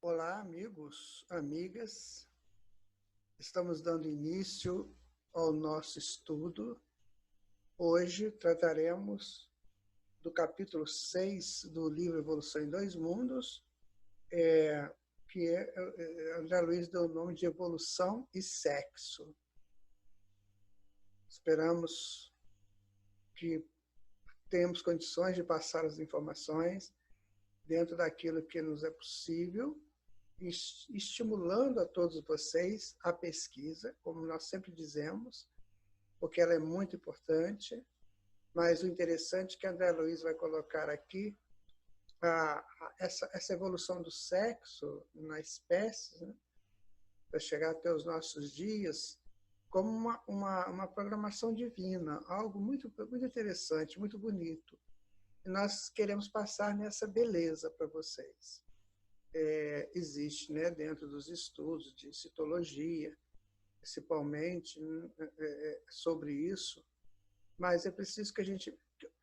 Olá, amigos, amigas. Estamos dando início ao nosso estudo. Hoje trataremos do capítulo 6 do livro Evolução em Dois Mundos, que André Luiz deu o nome de Evolução e Sexo. Esperamos que tenhamos condições de passar as informações dentro daquilo que nos é possível, estimulando a todos vocês a pesquisa, como nós sempre dizemos, porque ela é muito importante, mas o interessante é que André Luiz vai colocar aqui essa evolução do sexo na espécie, né, para chegar até os nossos dias, como uma programação divina, algo muito, muito interessante, muito bonito. E nós queremos passar nessa beleza para vocês. Existe, né, dentro dos estudos de citologia, principalmente sobre isso, mas é preciso que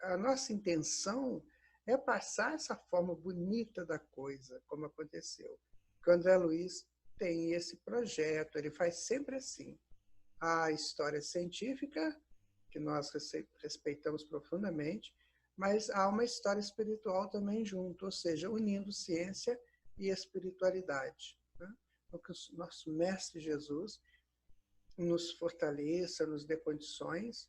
a nossa intenção é passar essa forma bonita da coisa, como aconteceu. O André Luiz tem esse projeto, ele faz sempre assim. A história científica, que nós respeitamos profundamente, mas há uma história espiritual também junto, ou seja, unindo ciência e espiritualidade, né? Então, que o nosso Mestre Jesus nos fortaleça, nos dê condições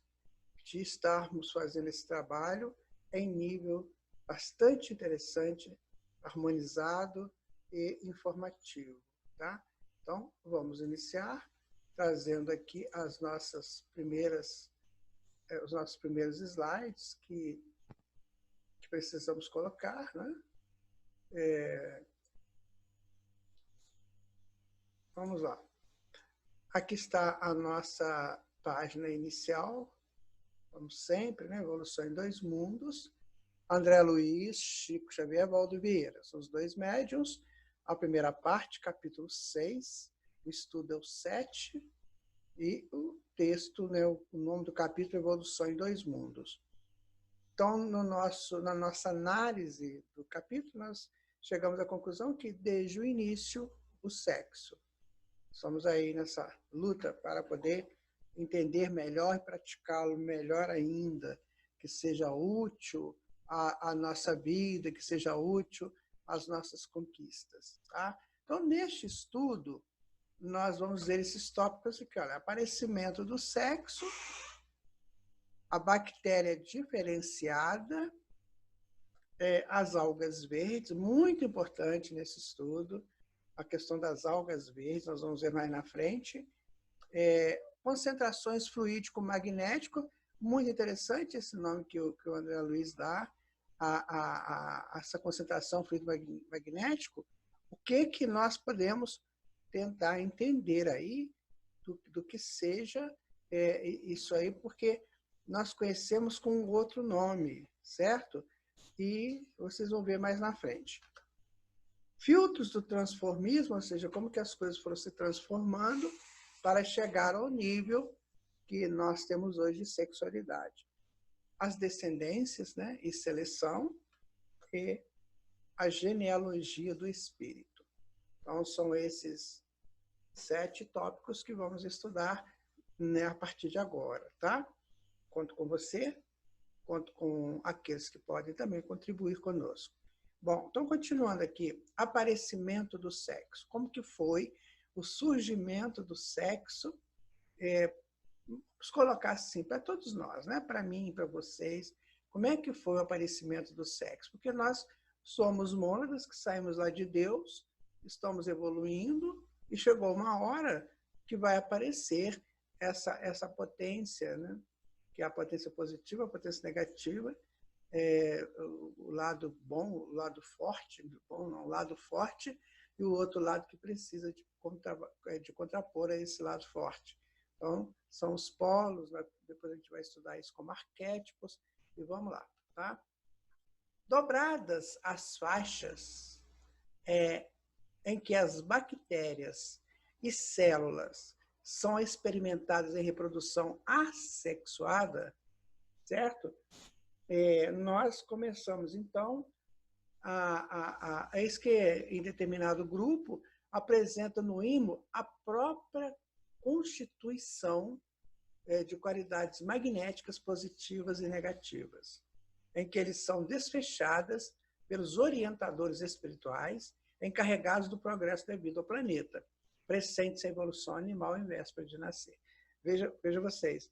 de estarmos fazendo esse trabalho em nível bastante interessante, harmonizado e informativo, tá? Então, vamos iniciar trazendo aqui os nossos primeiros slides que precisamos colocar, né? Vamos lá. Aqui está a nossa página inicial, como sempre, né? Evolução em Dois Mundos. André Luiz, Chico Xavier, Valdo Vieira. São os dois médiuns. A primeira parte, capítulo 6. O estudo é o 7. E o texto, né? O nome do capítulo é Evolução em Dois Mundos. Então, na nossa análise do capítulo, nós chegamos à conclusão que, desde o início, o sexo. Estamos aí nessa luta para poder entender melhor e praticá-lo melhor ainda, que seja útil à nossa vida, que seja útil às nossas conquistas. Tá? Então, neste estudo, nós vamos ver esses tópicos aqui. Olha, aparecimento do sexo, a bactéria diferenciada, as algas verdes, muito importante nesse estudo, a questão das algas verdes, nós vamos ver mais na frente. Concentrações fluídico-magnético, muito interessante esse nome que o André Luiz dá, a essa concentração fluídico-magnético. O que nós podemos tentar entender aí do que seja isso aí, porque nós conhecemos com outro nome, certo? E vocês vão ver mais na frente. Filtros do transformismo, ou seja, como que as coisas foram se transformando para chegar ao nível que nós temos hoje de sexualidade. As descendências, né, e seleção, e a genealogia do espírito. Então, são esses 7 tópicos que vamos estudar, né, a partir de agora, tá? Conto com você, conto com aqueles que podem também contribuir conosco. Bom, então, continuando aqui, aparecimento do sexo. Como que foi o surgimento do sexo? Vamos colocar assim, para todos nós, né? Para mim, para vocês, como é que foi o aparecimento do sexo? Porque nós somos mônadas que saímos lá de Deus, estamos evoluindo, e chegou uma hora que vai aparecer essa potência, né? Que é a potência positiva, a potência negativa, o lado bom, o lado forte, bom não, o lado forte, e o outro lado que precisa de contrapor a esse lado forte. Então, são os polos, depois a gente vai estudar isso como arquétipos, e vamos lá. tá? Dobradas as faixas em que as bactérias e células são experimentadas em reprodução assexuada, certo? Nós começamos, então, eis que em determinado grupo apresenta no ímã a própria constituição de qualidades magnéticas positivas e negativas, em que eles são desfechadas pelos orientadores espirituais encarregados do progresso da vida ao planeta, presentes a evolução animal em véspera de nascer. Veja vocês.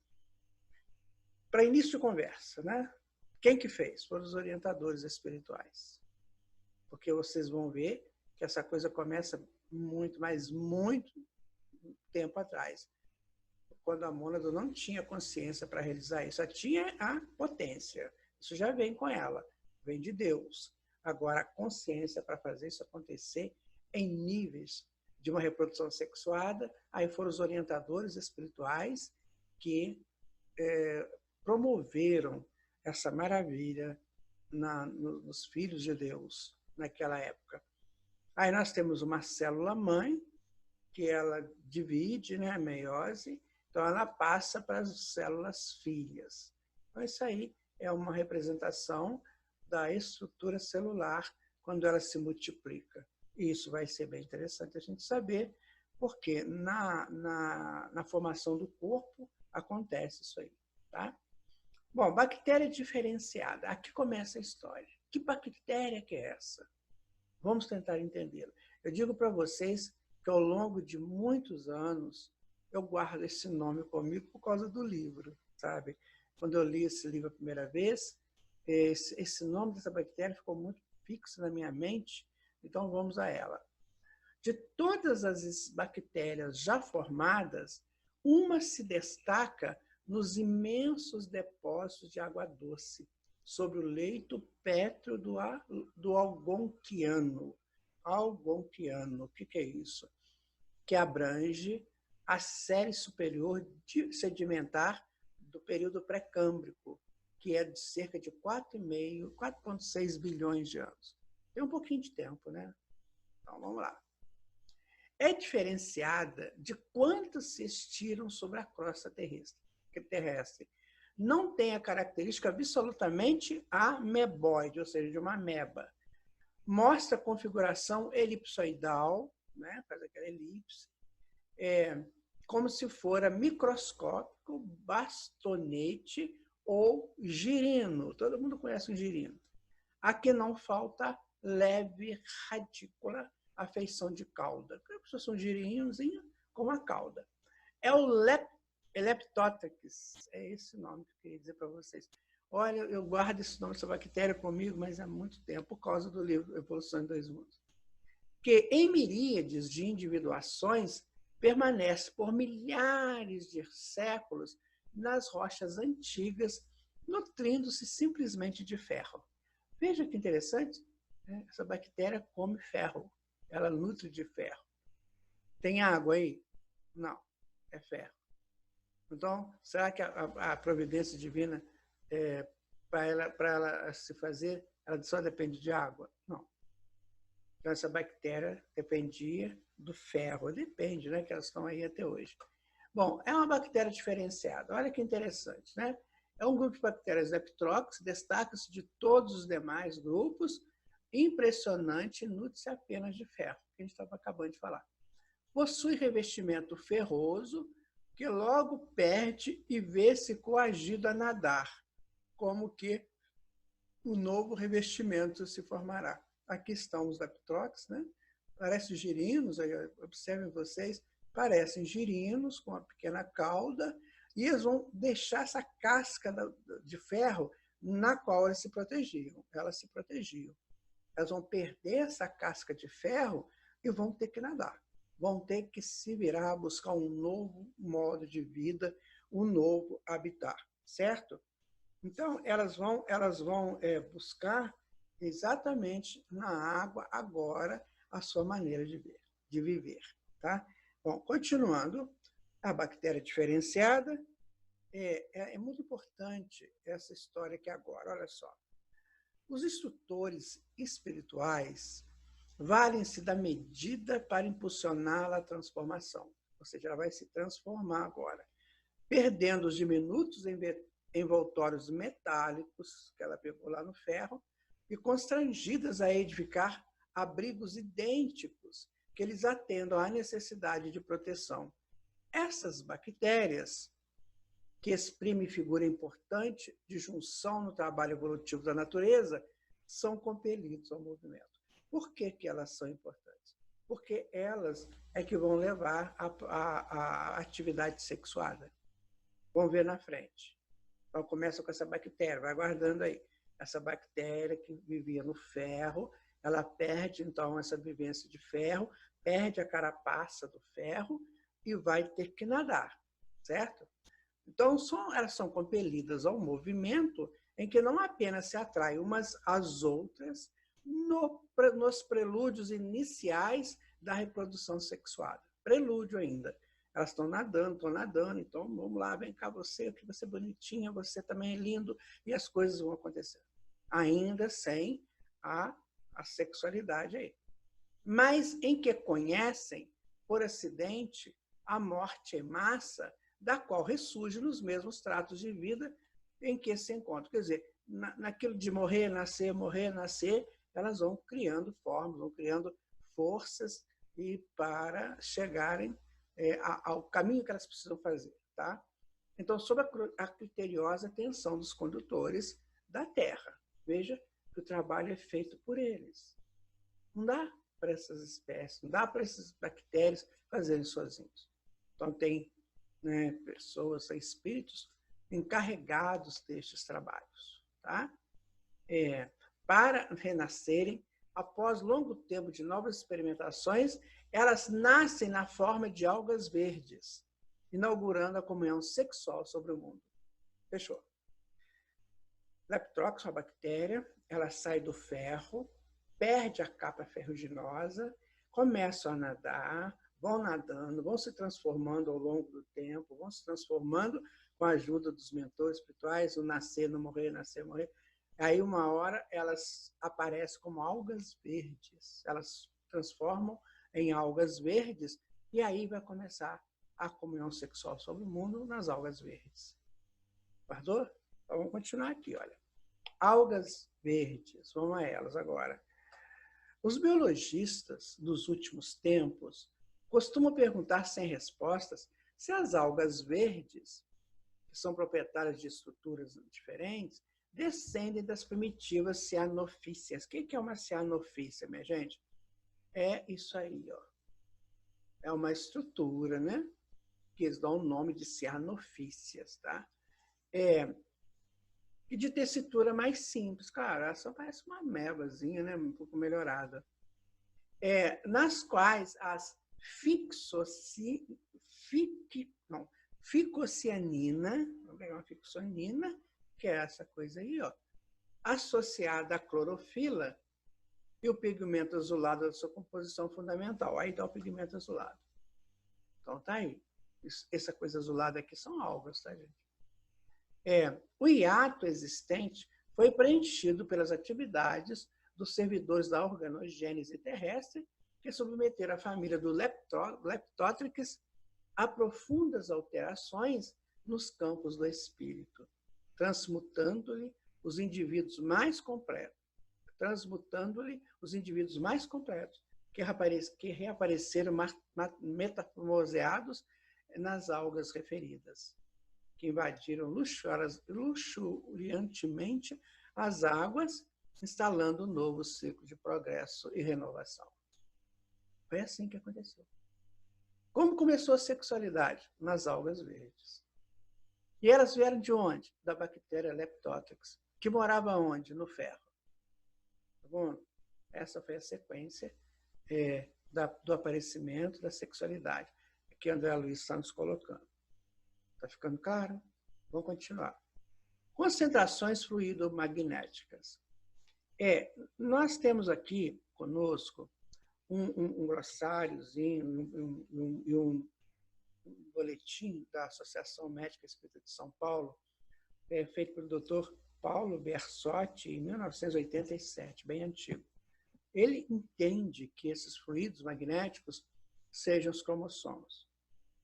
Para início de conversa, né? Quem que fez? Foram os orientadores espirituais. Porque vocês vão ver que essa coisa começa muito, mas muito tempo atrás, quando a mônada não tinha consciência para realizar isso. Ela tinha a potência. Isso já vem com ela, vem de Deus. Agora, a consciência para fazer isso acontecer em níveis de uma reprodução sexuada, aí foram os orientadores espirituais que promoveram essa maravilha nos filhos de Deus naquela época. Aí nós temos uma célula-mãe, que ela divide, né, a meiose, então ela passa para as células filhas. Então isso aí é uma representação da estrutura celular quando ela se multiplica. E isso vai ser bem interessante a gente saber, porque na formação do corpo acontece isso aí, tá? Bom, bactéria diferenciada. Aqui começa a história. Que bactéria que é essa? Vamos tentar entendê-la. Eu digo para vocês que ao longo de muitos anos eu guardo esse nome comigo por causa do livro, sabe? Quando eu li esse livro a primeira vez, esse nome dessa bactéria ficou muito fixo na minha mente, então vamos a ela. De todas as bactérias já formadas, uma se destaca nos imensos depósitos de água doce, sobre o leito pétreo do Algonquiano. Algonquiano, o que é isso? Que abrange a série superior sedimentar do período pré-câmbrico, que é de cerca de 4,5, 4,6 bilhões de anos. Tem um pouquinho de tempo, né? Então, vamos lá. É diferenciada de quantos se estiram sobre a crosta terrestre. Não tem a característica absolutamente ameboide, ou seja, de uma ameba. Mostra a configuração elipsoidal, né? Faz aquela elipse, como se fora microscópico, bastonete ou girino. Todo mundo conhece um girino. Aqui não falta leve radícula, a feição de cauda. As pessoas são girinozinho com a cauda. É o Leptotex, é esse nome que eu queria dizer para vocês. Olha, eu guardo esse nome dessa bactéria comigo, mas há muito tempo, por causa do livro Evolução em Dois Mundos. Que em miríades de individuações permanece por milhares de séculos nas rochas antigas, nutrindo-se simplesmente de ferro. Veja que interessante, né? Essa bactéria come ferro, ela nutre de ferro. Tem água aí? Não, é ferro. Então, será que a providência divina, para ela se fazer, ela só depende de água? Não. Então, essa bactéria dependia do ferro. Depende, né? Que elas estão aí até hoje. Bom, é uma bactéria diferenciada. Olha que interessante, né? É um grupo de bactérias Leptococcus, destaca-se de todos os demais grupos, impressionante, nutre-se apenas de ferro, que a gente estava acabando de falar. Possui revestimento ferroso, que logo perde e vê-se coagido a nadar, como que o novo revestimento se formará. Aqui estão os Leptococcus, né? Parecem girinos, observem vocês, parecem girinos com uma pequena cauda, e eles vão deixar essa casca de ferro na qual elas se protegiam. Elas vão perder essa casca de ferro e vão ter que nadar. Vão ter que se virar, buscar um novo modo de vida, um novo habitat, certo? Então, elas vão buscar exatamente na água agora a sua maneira de viver, tá? Bom, continuando, a bactéria diferenciada é muito importante essa história aqui agora, olha só. Os instrutores espirituais valem-se da medida para impulsionar a transformação. Ou seja, ela vai se transformar agora, perdendo os diminutos envoltórios metálicos que ela pegou lá no ferro e constrangidas a edificar abrigos idênticos que eles atendam à necessidade de proteção. Essas bactérias, que exprimem figura importante de junção no trabalho evolutivo da natureza, são compelidos ao movimento. Por que elas são importantes? Porque elas é que vão levar à atividade sexuada. Vamos ver na frente. Então, começa com essa bactéria, vai guardando aí. Essa bactéria que vivia no ferro, ela perde, então, essa vivência de ferro, perde a carapaça do ferro e vai ter que nadar, certo? Então, elas são compelidas ao movimento em que não apenas se atraem umas às outras nos prelúdios iniciais da reprodução sexuada. Prelúdio ainda. Elas estão nadando, então vamos lá, vem cá você, que você é bonitinha, você também é lindo, e as coisas vão acontecer. Ainda sem a sexualidade aí. Mas em que conhecem, por acidente, a morte em massa, da qual ressurge nos mesmos tratos de vida em que se encontram. Quer dizer, naquilo de morrer, nascer, elas vão criando formas, vão criando forças e para chegarem ao caminho que elas precisam fazer. Tá? Então, sob a criteriosa atenção dos condutores da Terra. Veja que o trabalho é feito por eles. Não dá para essas espécies, não dá para essas bactérias fazerem sozinhos. Então, tem pessoas, espíritos encarregados destes trabalhos. Tá? Para renascerem, após longo tempo de novas experimentações, elas nascem na forma de algas verdes, inaugurando a comunhão sexual sobre o mundo. Fechou. Leptococcus, a bactéria, ela sai do ferro, perde a capa ferruginosa, começam a nadar, vão nadando, vão se transformando ao longo do tempo, vão se transformando com a ajuda dos mentores espirituais, o nascer, não morrer, nascer, morrer. Aí, uma hora, elas aparecem como algas verdes. Elas transformam em algas verdes e aí vai começar a comunhão sexual sobre o mundo nas algas verdes. Guardou? Então, vamos continuar aqui, olha. Algas verdes, vamos a elas agora. Os biologistas dos últimos tempos costumam perguntar sem respostas se as algas verdes, que são proprietárias de estruturas diferentes, descendem das primitivas cianofícias. O que é uma cianofícia, minha gente? É isso aí, ó. É uma estrutura, né? Que eles dão o nome de cianofícias, tá? E de tessitura mais simples. Cara, só parece uma amebazinha, né? Um pouco melhorada. Nas quais as ficocianina, vamos pegar uma ficocianina, que é essa coisa aí, ó, associada à clorofila e o pigmento azulado da sua composição fundamental. Aí dá o pigmento azulado. Então tá aí. Essa coisa azulada aqui são algas, tá, gente? O hiato existente foi preenchido pelas atividades dos servidores da organogênese terrestre que submeteram a família do Leptotrix a profundas alterações nos campos do espírito, transmutando-lhe os indivíduos mais completos, que reapareceram metamorfoseados nas algas referidas, que invadiram luxuriantemente as águas, instalando um novo ciclo de progresso e renovação. Foi assim que aconteceu. Como começou a sexualidade? Nas algas verdes. E elas vieram de onde? Da bactéria Leptotrix, que morava onde? No ferro. Tá bom? Essa foi a sequência do aparecimento da sexualidade, que André Luiz está nos colocando. Está ficando claro? Vamos continuar. Concentrações fluidomagnéticas. Nós temos aqui conosco um glossáriozinho e um boletim da Associação Médica Espírita de São Paulo, feito pelo Dr. Paulo Bersotti, em 1987, bem antigo. Ele entende que esses fluidos magnéticos sejam os cromossomos.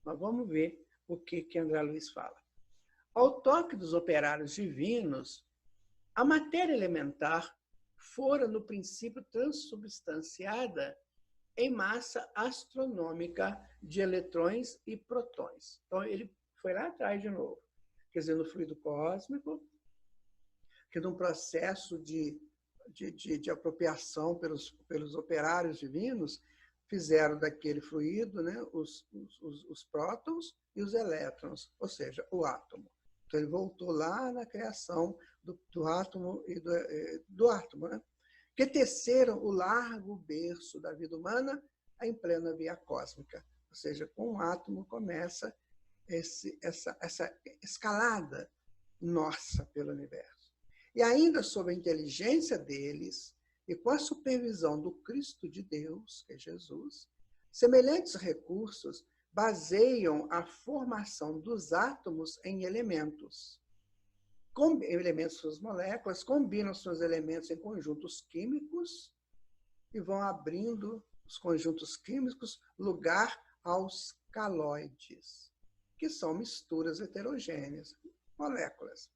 Mas vamos ver o que André Luiz fala. Ao toque dos operários divinos, a matéria elementar fora, no princípio, transubstanciada em massa astronômica de eletrões e protões. Então, ele foi lá atrás de novo. Quer dizer, no fluido cósmico, que num processo de apropriação pelos operários divinos, fizeram daquele fluido, né, os prótons e os elétrons, ou seja, o átomo. Então, ele voltou lá na criação do átomo e do átomo, né, que teceram o largo berço da vida humana em plena via cósmica. Ou seja, com o átomo começa essa escalada nossa pelo universo. E ainda sob a inteligência deles e com a supervisão do Cristo de Deus, que é Jesus, semelhantes recursos baseiam a formação dos átomos em elementos. Elementos suas moléculas, combinam seus elementos em conjuntos químicos e vão abrindo os conjuntos químicos lugar aos caloides, que são misturas heterogêneas, moléculas.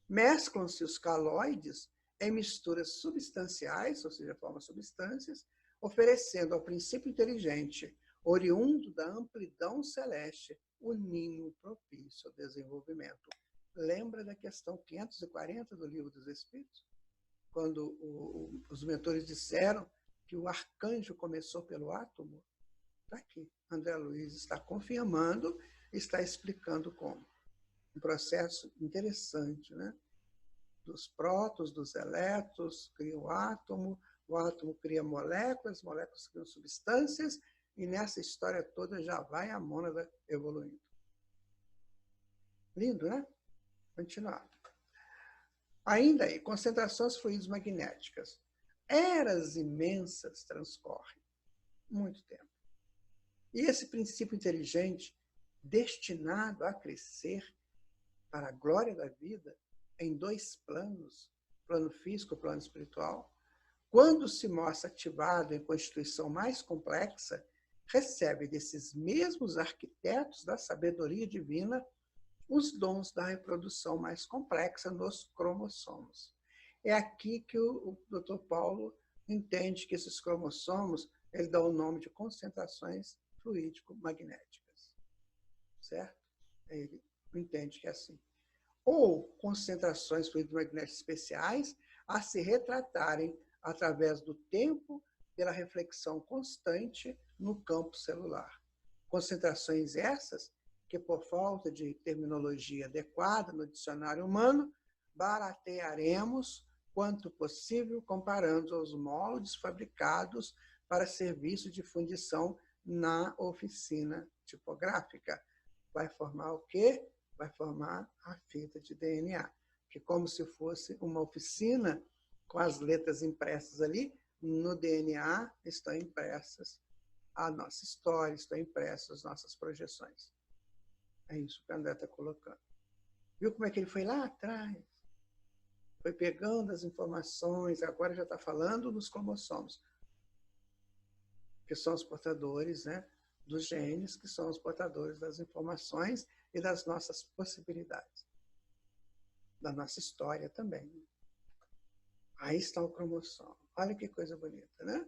Mesclam-se os caloides em misturas substanciais, ou seja, formam substâncias, oferecendo ao princípio inteligente, oriundo da amplidão celeste, o ninho propício ao desenvolvimento. Lembra da questão 540 do Livro dos Espíritos? Quando os mentores disseram que o arcanjo começou pelo átomo? Está aqui. André Luiz está confirmando, está explicando como. Um processo interessante, né? Dos prótons, dos elétrons, cria o átomo cria moléculas criam substâncias, e nessa história toda já vai a mônada evoluindo. Lindo, né? Continuar. Ainda aí, concentrações fluidos magnéticas. Eras imensas transcorrem. Muito tempo. E esse princípio inteligente, destinado a crescer para a glória da vida, em dois planos, plano físico e plano espiritual, quando se mostra ativado em constituição mais complexa, recebe desses mesmos arquitetos da sabedoria divina os dons da reprodução mais complexa nos cromossomos. É aqui que o Dr. Paulo entende que esses cromossomos, ele dá o nome de concentrações fluídico-magnéticas. Certo? Ele entende que é assim. Ou concentrações fluido-magnéticas especiais a se retratarem através do tempo pela reflexão constante no campo celular. Concentrações essas que, por falta de terminologia adequada no dicionário humano, baratearemos quanto possível comparando aos moldes fabricados para serviço de fundição na oficina tipográfica. Vai formar o quê? Vai formar a fita de DNA, que como se fosse uma oficina com as letras impressas ali, no DNA estão impressas a nossa história, estão impressas as nossas projeções. É isso que o André está colocando. Viu como é que ele foi lá atrás? Foi pegando as informações, agora já está falando dos cromossomos, que são os portadores, né, dos genes, que são os portadores das informações e das nossas possibilidades. Da nossa história também. Aí está o cromossomo. Olha que coisa bonita, né?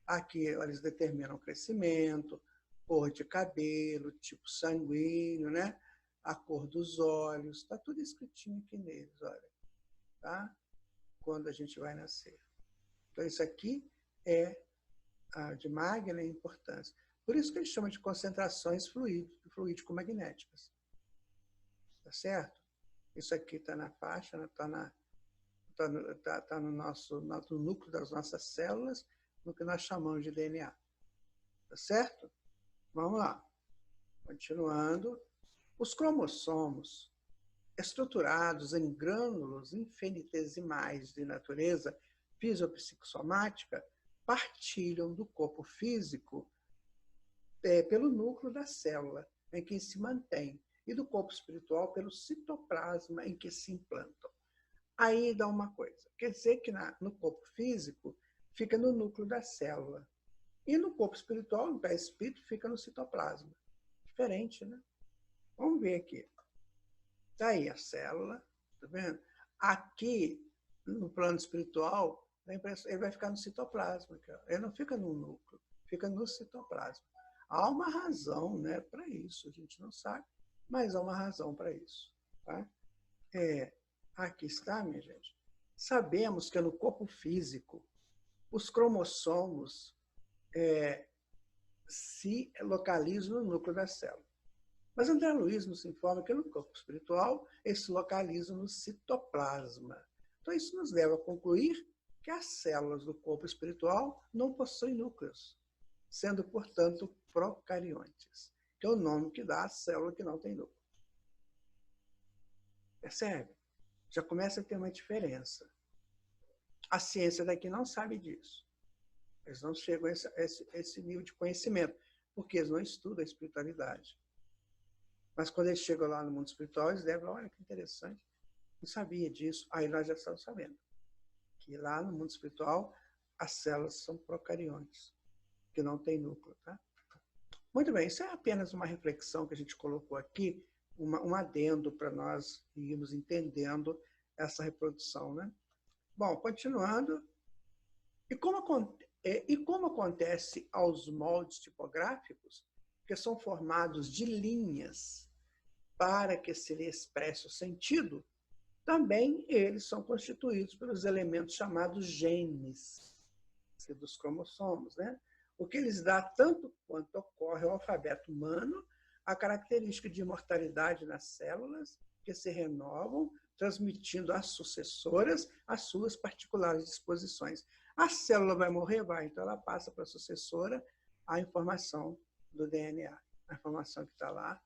Aqui eles determinam o crescimento, cor de cabelo, tipo sanguíneo, né? A cor dos olhos, está tudo escritinho aqui neles, olha. Tá? Quando a gente vai nascer. Então, isso aqui é de magna importância. Por isso que ele chama de concentrações fluídico-magnéticas. Tá certo? Isso aqui está na faixa, está no no núcleo das nossas células, no que nós chamamos de DNA. Tá certo? Vamos lá. Continuando. Os cromossomos, estruturados em grânulos infinitesimais de natureza fisiopsicossomática, partilham do corpo físico pelo núcleo da célula, em que se mantém, e do corpo espiritual pelo citoplasma em que se implantam. Aí dá uma coisa. Quer dizer que no corpo físico fica no núcleo da célula. E no corpo espiritual, no perispírito, fica no citoplasma. Diferente, né? Vamos ver aqui. Está aí a célula, tá vendo? Aqui, no plano espiritual, ele vai ficar no citoplasma. Ele não fica no núcleo, fica no citoplasma. Há uma razão, né, para isso. A gente não sabe, mas há uma razão para isso. Tá? Aqui está, minha gente. Sabemos que no corpo físico, os cromossomos se localizam no núcleo da célula. Mas André Luiz nos informa que no corpo espiritual, eles se localizam no citoplasma. Então, isso nos leva a concluir que as células do corpo espiritual não possuem núcleos, sendo, portanto, procariontes, que é o nome que dá à célula que não tem núcleo. Percebe? Já começa a ter uma diferença. A ciência daqui não sabe disso. Eles não chegam a esse nível de conhecimento, porque eles não estudam a espiritualidade. Mas quando eles chegam lá no mundo espiritual, eles devem falar, olha que interessante, não sabia disso. Aí nós já estamos sabendo que lá no mundo espiritual as células são procariontes, que não tem núcleo. Tá? Muito bem, isso é apenas uma reflexão que a gente colocou aqui, um adendo para nós irmos entendendo essa reprodução. Né? Bom, continuando. E como acontece aos moldes tipográficos, que são formados de linhas para que se lhe expresse o sentido, também eles são constituídos pelos elementos chamados genes dos cromossomos, né? O que lhes dá, tanto quanto ocorre ao alfabeto humano, a característica de imortalidade nas células, que se renovam, transmitindo às sucessoras as suas particulares disposições. A célula vai morrer? Vai. Então, ela passa para a sucessora a informação do DNA, a informação que está lá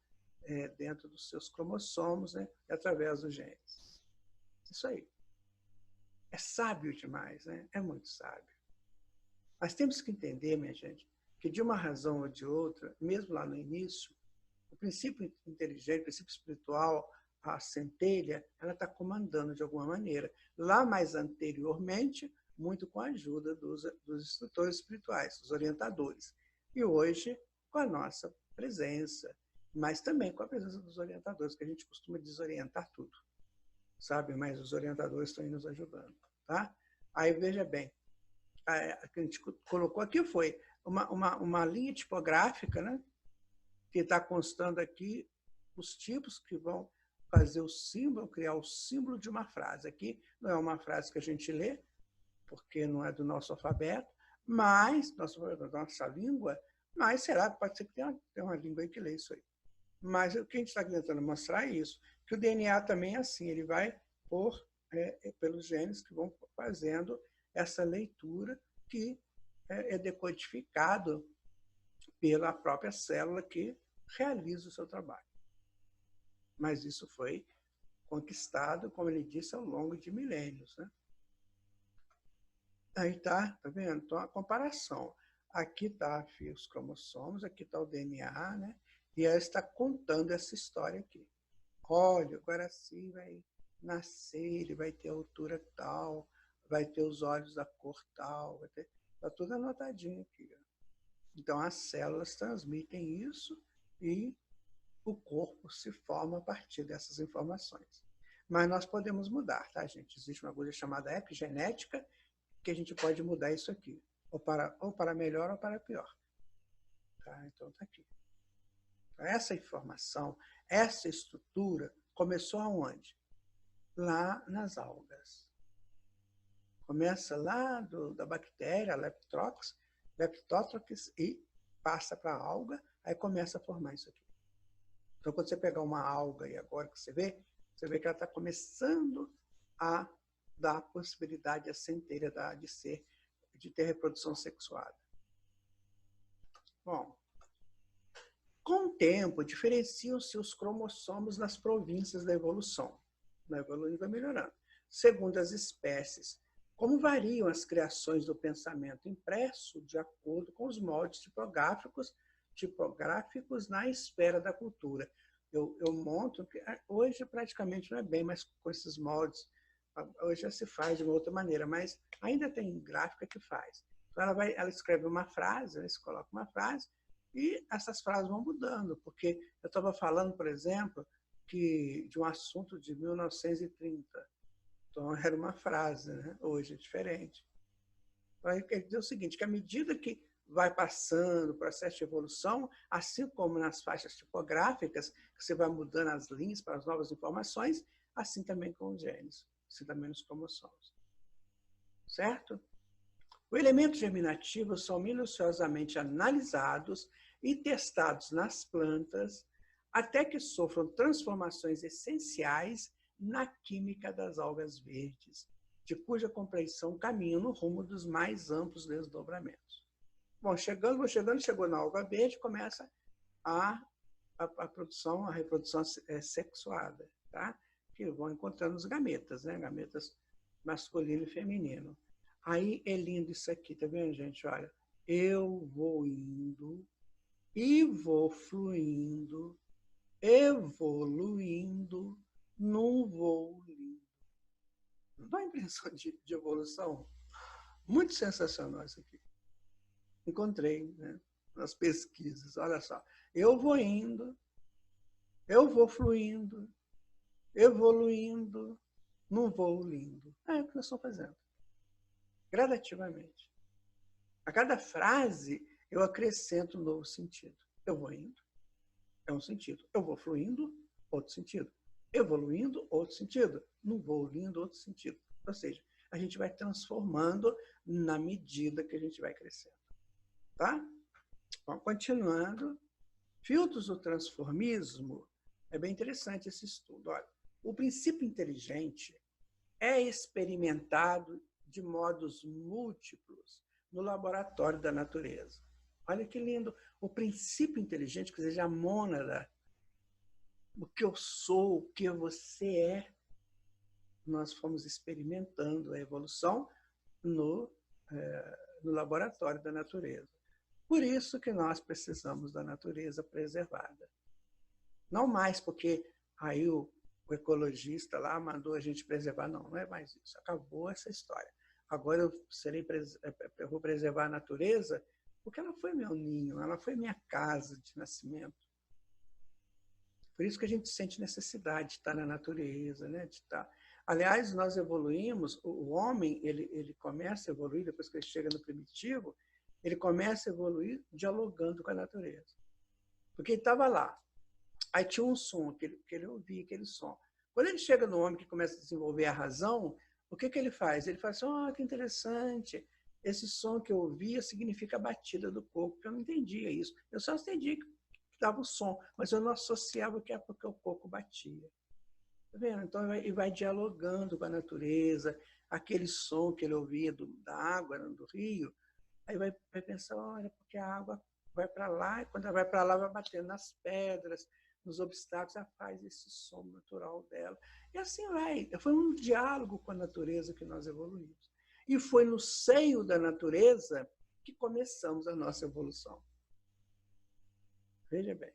dentro dos seus cromossomos, né, através dos genes. Isso aí. É sábio demais, né? É muito sábio. Mas temos que entender, minha gente, que de uma razão ou de outra, mesmo lá no início, o princípio inteligente, o princípio espiritual, a centelha, ela está comandando de alguma maneira. Lá mais anteriormente, muito com a ajuda dos instrutores espirituais, dos orientadores. E hoje, com a nossa presença, mas também com a presença dos orientadores, que a gente costuma desorientar tudo, sabe? Mas os orientadores estão aí nos ajudando, tá? Aí, veja bem, a que a gente colocou aqui foi uma linha tipográfica, né? Que está constando aqui os tipos que vão fazer o símbolo, criar o símbolo de uma frase. Aqui não é uma frase que a gente lê, porque não é do nosso alfabeto, mas, da nossa língua, mas será que pode ser que tenha uma língua aí que lê isso aí. Mas o que a gente está tentando mostrar é isso, que o DNA também é assim, ele vai pelos genes que vão fazendo essa leitura que é decodificado pela própria célula que realiza o seu trabalho. Mas isso foi conquistado, como ele disse, ao longo de milênios. Né? Aí tá vendo? Então, a comparação. Aqui está os cromossomos, aqui está o DNA, né? E ela está contando essa história aqui. Olha, o Guaraci vai nascer, ele vai ter a altura tal, vai ter os olhos da cor tal, está tudo anotadinho aqui. Ó. Então, as células transmitem isso e o corpo se forma a partir dessas informações. Mas nós podemos mudar, tá, gente? Existe uma coisa chamada epigenética, que a gente pode mudar isso aqui, ou para melhor ou para pior. Tá? Então, está aqui. Essa informação, essa estrutura, começou aonde? Lá nas algas. Começa lá da bactéria, Leptotrochis, e passa para a alga, aí começa a formar isso aqui. Então, quando você pegar uma alga e agora que você vê que ela está começando a dar a possibilidade à centelha de ter reprodução sexuada. Bom, com o tempo, diferenciam-se os cromossomos nas províncias da evolução. Vai evoluindo, vai melhorando. Segundo as espécies, como variam as criações do pensamento impresso de acordo com os moldes tipográficos na esfera da cultura. Eu monto, hoje praticamente não é bem, mas com esses moldes Hoje já se faz de uma outra maneira, mas ainda tem gráfica que faz. Então, ela escreve uma frase, ela coloca uma frase, e essas frases vão mudando, porque eu estava falando, por exemplo, de um assunto de 1930. Então, era uma frase, né? Hoje é diferente. Então, quer dizer o seguinte, que à medida que vai passando o processo de evolução, assim como nas faixas tipográficas, que você vai mudando as linhas para as novas informações, assim também com os genes, assim também nos cromossomos. Certo? Os elementos germinativos são minuciosamente analisados e testados nas plantas até que sofram transformações essenciais na química das algas verdes, de cuja compreensão caminha no rumo dos mais amplos desdobramentos. Bom, chegou na alga verde, começa a produção, a reprodução sexuada, tá? Que vão encontrando os gametas, né? Gametas masculino e feminino. Aí é lindo isso aqui, tá vendo, gente? Olha, eu vou indo e vou fluindo, evoluindo num voo lindo. Não dá a impressão de evolução? Muito sensacional isso aqui. Encontrei, né, nas pesquisas. Olha só, eu vou indo, eu vou fluindo, evoluindo num voo lindo. É o que nós estamos fazendo. Gradativamente. A cada frase, eu acrescento um novo sentido. Eu vou indo, é um sentido. Eu vou fluindo, outro sentido. Evoluindo, outro sentido. Não vou lindo, outro sentido. Ou seja, a gente vai transformando na medida que a gente vai crescendo. Tá? Bom, continuando. Filtros do transformismo. É bem interessante esse estudo. Olha, o princípio inteligente é experimentado de modos múltiplos no laboratório da natureza. Olha que lindo. O princípio inteligente, quer dizer, a mônada, o que eu sou, o que você é, nós fomos experimentando a evolução no laboratório da natureza. Por isso que nós precisamos da natureza preservada. Não mais porque aí o ecologista lá mandou a gente preservar. Não, não é mais isso. Acabou essa história. Agora eu vou preservar a natureza porque ela foi meu ninho, ela foi minha casa de nascimento. Por isso que a gente sente necessidade de estar na natureza, né? De estar. Aliás, nós evoluímos, o homem ele começa a evoluir, depois que ele chega no primitivo, ele começa a evoluir dialogando com a natureza. Porque ele estava lá, aí tinha um som, que ele ouvia aquele som. Quando ele chega no homem que começa a desenvolver a razão, o que ele faz? Ele fala assim, oh, que interessante, esse som que eu ouvia significa a batida do coco, porque eu não entendia isso. Eu só entendia que dava o som, mas eu não associava que é porque o coco batia. Tá vendo? Então, ele vai dialogando com a natureza, aquele som que ele ouvia da água, do rio, aí vai pensar, olha, porque a água vai para lá, e quando ela vai para lá, vai batendo nas pedras, nos obstáculos, ela faz esse som natural dela. E assim vai. Foi um diálogo com a natureza que nós evoluímos. E foi no seio da natureza que começamos a nossa evolução. Veja bem,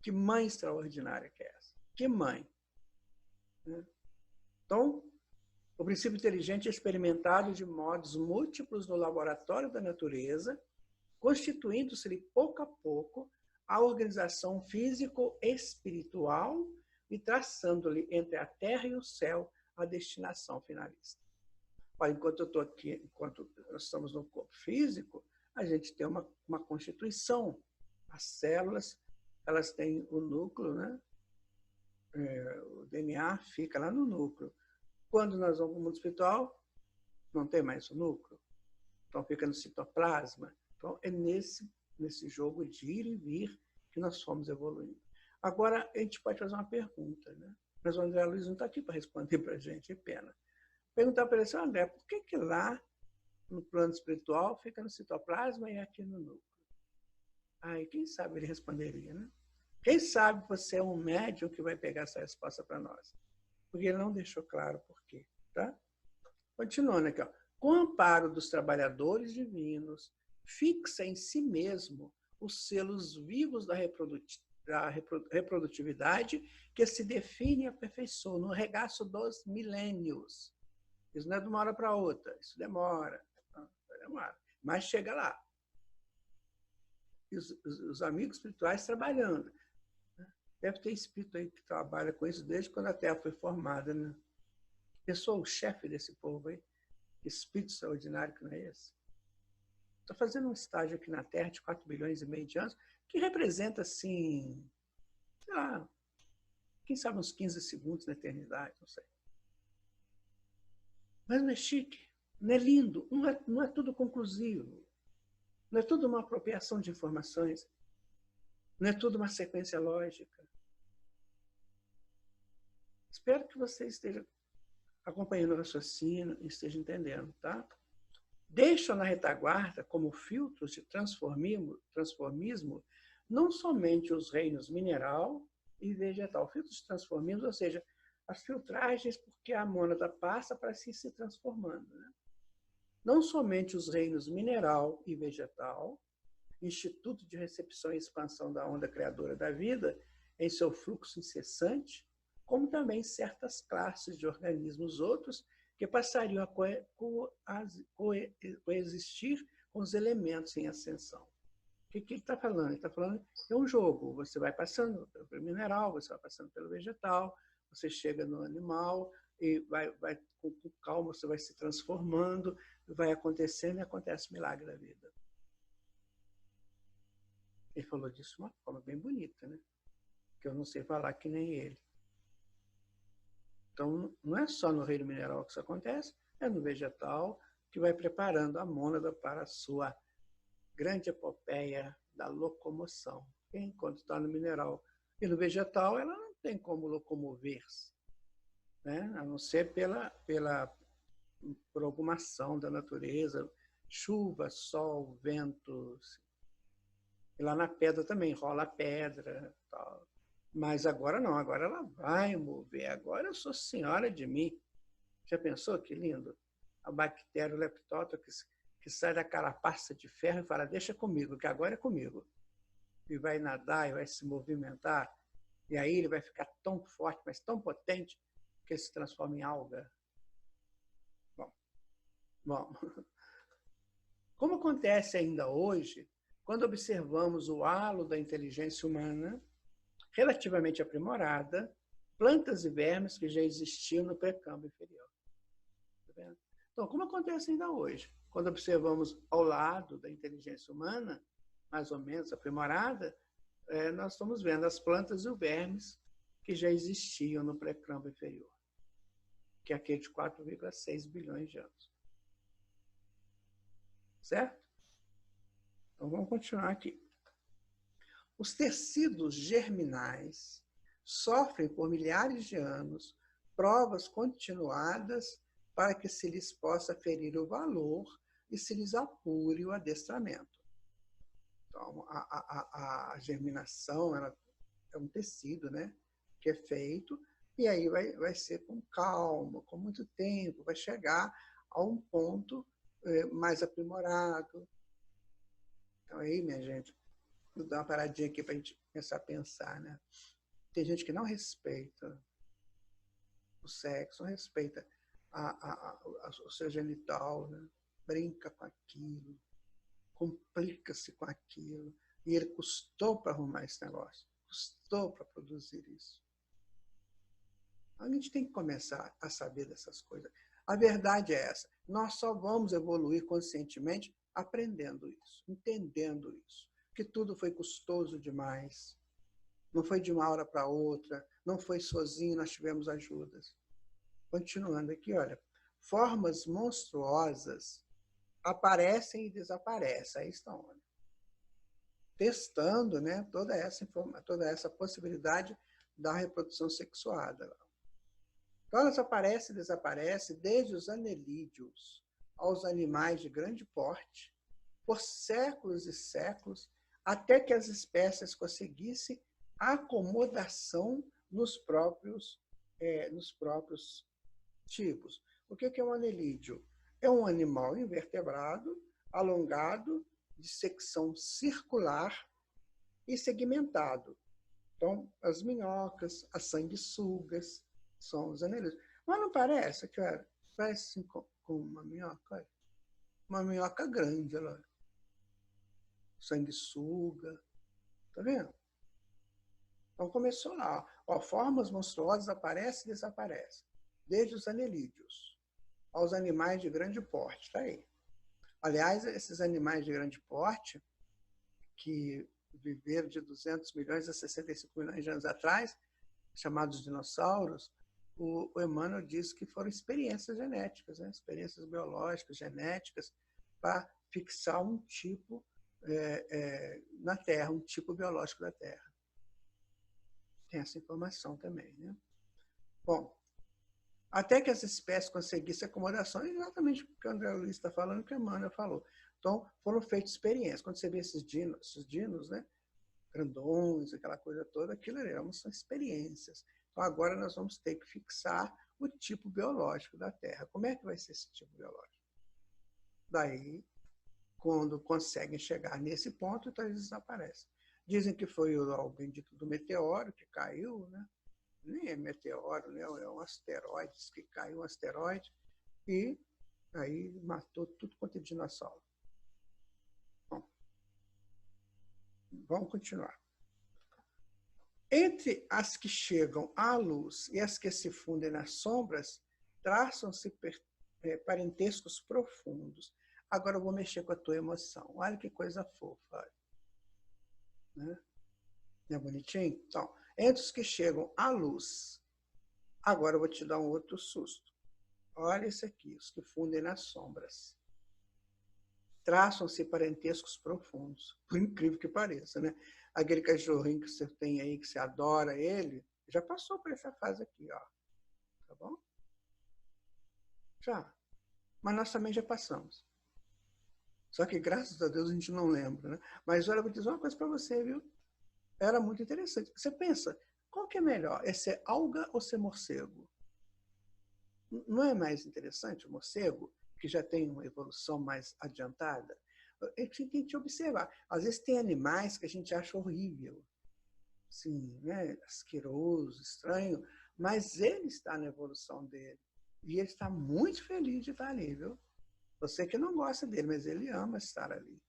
que mãe extraordinária que é essa? Que mãe! Então, o princípio inteligente é experimentado de modos múltiplos no laboratório da natureza, constituindo-se pouco a pouco a organização físico-espiritual e traçando-lhe entre a terra e o céu a destinação finalista. Olha, enquanto eu estou aqui, enquanto nós estamos no corpo físico, a gente tem uma constituição. As células, elas têm o núcleo, né? O DNA fica lá no núcleo. Quando nós vamos para o mundo espiritual, não tem mais o núcleo. Então, fica no citoplasma. Então, é nesse jogo de ir e vir que nós fomos evoluindo. Agora, a gente pode fazer uma pergunta, né? Mas o André Luiz não está aqui para responder para a gente, é pena. Perguntar para ele assim, André, por que lá, no plano espiritual, fica no citoplasma e aqui no núcleo? Aí, quem sabe ele responderia, né? Quem sabe você é um médium que vai pegar essa resposta para nós? Porque ele não deixou claro por quê, tá? Continuando aqui, ó. Com o amparo dos trabalhadores divinos, fixa em si mesmo os selos vivos da reprodutividade que se define e aperfeiçoa no regaço dos milênios. Isso não é de uma hora para outra, isso demora. Mas chega lá. E os amigos espirituais trabalhando. Deve ter espírito aí que trabalha com isso desde quando a Terra foi formada, né? Eu sou o chefe desse povo aí. Espírito extraordinário que não é esse? Estou fazendo um estágio aqui na Terra de 4 bilhões e meio de anos, que representa, assim, sei lá, quem sabe uns 15 segundos na eternidade, não sei. Mas não é chique, não é lindo, não é tudo conclusivo, não é tudo uma apropriação de informações, não é tudo uma sequência lógica. Espero que você esteja acompanhando o raciocínio e esteja entendendo, tá? Deixam na retaguarda, como filtros de transformismo, não somente os reinos mineral e vegetal. Filtros de transformismo, ou seja, as filtragens porque a mônada passa para se transformando. Né? Não somente os reinos mineral e vegetal, Instituto de Recepção e Expansão da Onda Criadora da Vida, em seu fluxo incessante, como também certas classes de organismos outros que passariam a coexistir com os elementos em ascensão. O que ele está falando? Ele está falando que é um jogo. Você vai passando pelo mineral, você vai passando pelo vegetal, você chega no animal e vai com calma, você vai se transformando, vai acontecendo e acontece o milagre da vida. Ele falou disso de uma forma bem bonita, né? Que eu não sei falar que nem ele. Então, não é só no reino mineral que isso acontece, é no vegetal, que vai preparando a mônada para a sua grande epopeia da locomoção. Enquanto está no mineral e no vegetal, ela não tem como locomover-se, né? A não ser por alguma ação da natureza, chuva, sol, ventos. E lá na pedra também rola pedra, tal. Mas agora não, agora ela vai mover. Agora eu sou senhora de mim. Já pensou que lindo? A bactéria, o leptótero, que sai da carapaça de ferro e fala, deixa comigo, que agora é comigo. E vai nadar e vai se movimentar. E aí ele vai ficar tão forte, mas tão potente, que ele se transforma em alga. Bom. Como acontece ainda hoje, quando observamos o halo da inteligência humana, relativamente aprimorada, plantas e vermes que já existiam no pré-campo inferior. Tá vendo? Então, como acontece ainda hoje? Quando observamos ao lado da inteligência humana, mais ou menos aprimorada, nós estamos vendo as plantas e os vermes que já existiam no pré-campo inferior, que é aquele de 4,6 bilhões de anos. Certo? Então, vamos continuar aqui. Os tecidos germinais sofrem por milhares de anos provas continuadas para que se lhes possa ferir o valor e se lhes apure o adestramento. Então, a germinação ela é um tecido, né, que é feito, e aí vai ser com calma, com muito tempo, vai chegar a um ponto mais aprimorado. Então, aí, minha gente, vou dar uma paradinha aqui para a gente começar a pensar, né? Tem gente que não respeita o sexo, não respeita o seu genital, né? Brinca com aquilo, complica-se com aquilo. E ele custou para arrumar esse negócio, custou para produzir isso. A gente tem que começar a saber dessas coisas. A verdade é essa. Nós só vamos evoluir conscientemente aprendendo isso, entendendo isso. Que tudo foi custoso demais. Não foi de uma hora para outra, não foi sozinho, nós tivemos ajudas. Continuando aqui, olha, formas monstruosas aparecem e desaparecem. Aí estão, olha, testando, né, toda essa possibilidade da reprodução sexuada. Então, elas aparecem e desaparecem desde os anelídeos aos animais de grande porte, por séculos e séculos, até que as espécies conseguissem acomodação nos próprios tipos. O que é um anelídeo? É um animal invertebrado, alongado, de secção circular e segmentado. Então, as minhocas, as sanguessugas, são os anelídeos. Mas não parece, cara? Parece assim, com uma minhoca. Olha. Uma minhoca grande, olha. Sanguessuga. Tá vendo? Então começou lá. Ó, formas monstruosas aparecem e desaparecem. Desde os anelídeos aos animais de grande porte. Tá aí. Aliás, esses animais de grande porte, que viveram de 200 milhões a 65 milhões de anos atrás, chamados dinossauros, o Emmanuel diz que foram experiências genéticas, né? Experiências biológicas, genéticas, para fixar um tipo na Terra, um tipo biológico da Terra. Tem essa informação também, né? Bom, até que as espécies conseguissem acomodação, é exatamente o que o André Luiz está falando, o que o Emmanuel falou. Então, foram feitas experiências. Quando você vê esses dinos, né? Grandões, aquela coisa toda, aquilo são experiências. Então, agora nós vamos ter que fixar o tipo biológico da Terra. Como é que vai ser esse tipo biológico? Daí, quando conseguem chegar nesse ponto, então eles desaparecem. Dizem que foi o bendito do meteoro que caiu, né? Nem é meteoro, né? É um asteroide, diz que caiu um asteroide e aí matou tudo quanto é dinossauro. Bom, vamos continuar. Entre as que chegam à luz e as que se fundem nas sombras, traçam-se parentescos profundos. Agora eu vou mexer com a tua emoção. Olha que coisa fofa. Né? Não é bonitinho? Então, entre os que chegam à luz, agora eu vou te dar um outro susto. Olha esse aqui, os que fundem nas sombras. Traçam-se parentescos profundos, por incrível que pareça, né? Aquele cachorrinho que você tem aí, que você adora ele, já passou por essa fase aqui, ó. Tá bom? Já. Mas nós também já passamos. Só que, graças a Deus, a gente não lembra, né? Mas olha, eu vou dizer uma coisa para você, viu? Era muito interessante. Você pensa, qual que é melhor? É ser alga ou ser morcego? Não é mais interessante o morcego, que já tem uma evolução mais adiantada? A gente tem que observar. Às vezes tem animais que a gente acha horrível, assim, né? Asqueroso, estranho, mas ele está na evolução dele. E ele está muito feliz de estar ali, viu? Você que não gosta dele, mas ele ama estar ali.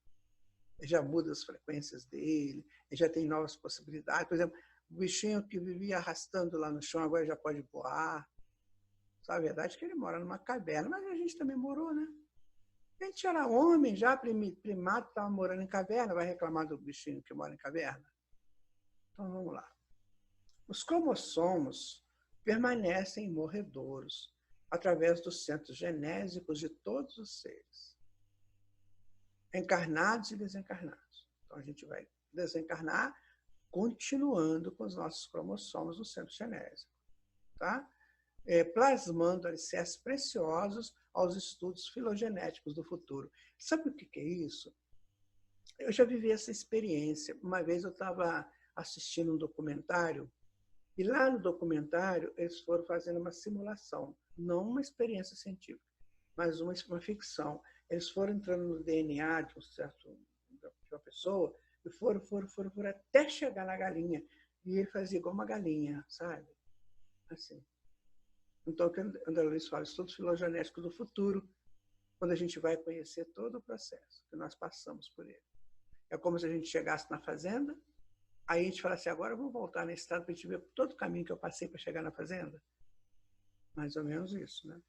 Ele já muda as frequências dele, ele já tem novas possibilidades. Por exemplo, o bichinho que vivia arrastando lá no chão, agora já pode voar. Só a verdade é que ele mora numa caverna, mas a gente também morou, né? A gente era homem, já primato, estava morando em caverna, vai reclamar do bichinho que mora em caverna? Então vamos lá. Os cromossomos permanecem morredouros através dos centros genésicos de todos os seres, encarnados e desencarnados. Então a gente vai desencarnar continuando com os nossos cromossomos no centro genésico, tá? Plasmando alicerces preciosos aos estudos filogenéticos do futuro. Sabe o que é isso? Eu já vivi essa experiência. Uma vez eu estava assistindo um documentário e lá no documentário eles foram fazendo uma simulação, não uma experiência científica, mas uma ficção. Eles foram entrando no DNA de uma pessoa e foram até chegar na galinha. E ele fazia igual uma galinha, sabe? Assim. Então, o que André Luiz fala, estudos filogenéticos do futuro, quando a gente vai conhecer todo o processo, que nós passamos por ele. É como se a gente chegasse na fazenda, aí a gente fala assim, agora eu vou voltar nesse estado para a gente ver todo o caminho que eu passei para chegar na fazenda. Mais ou menos isso, né?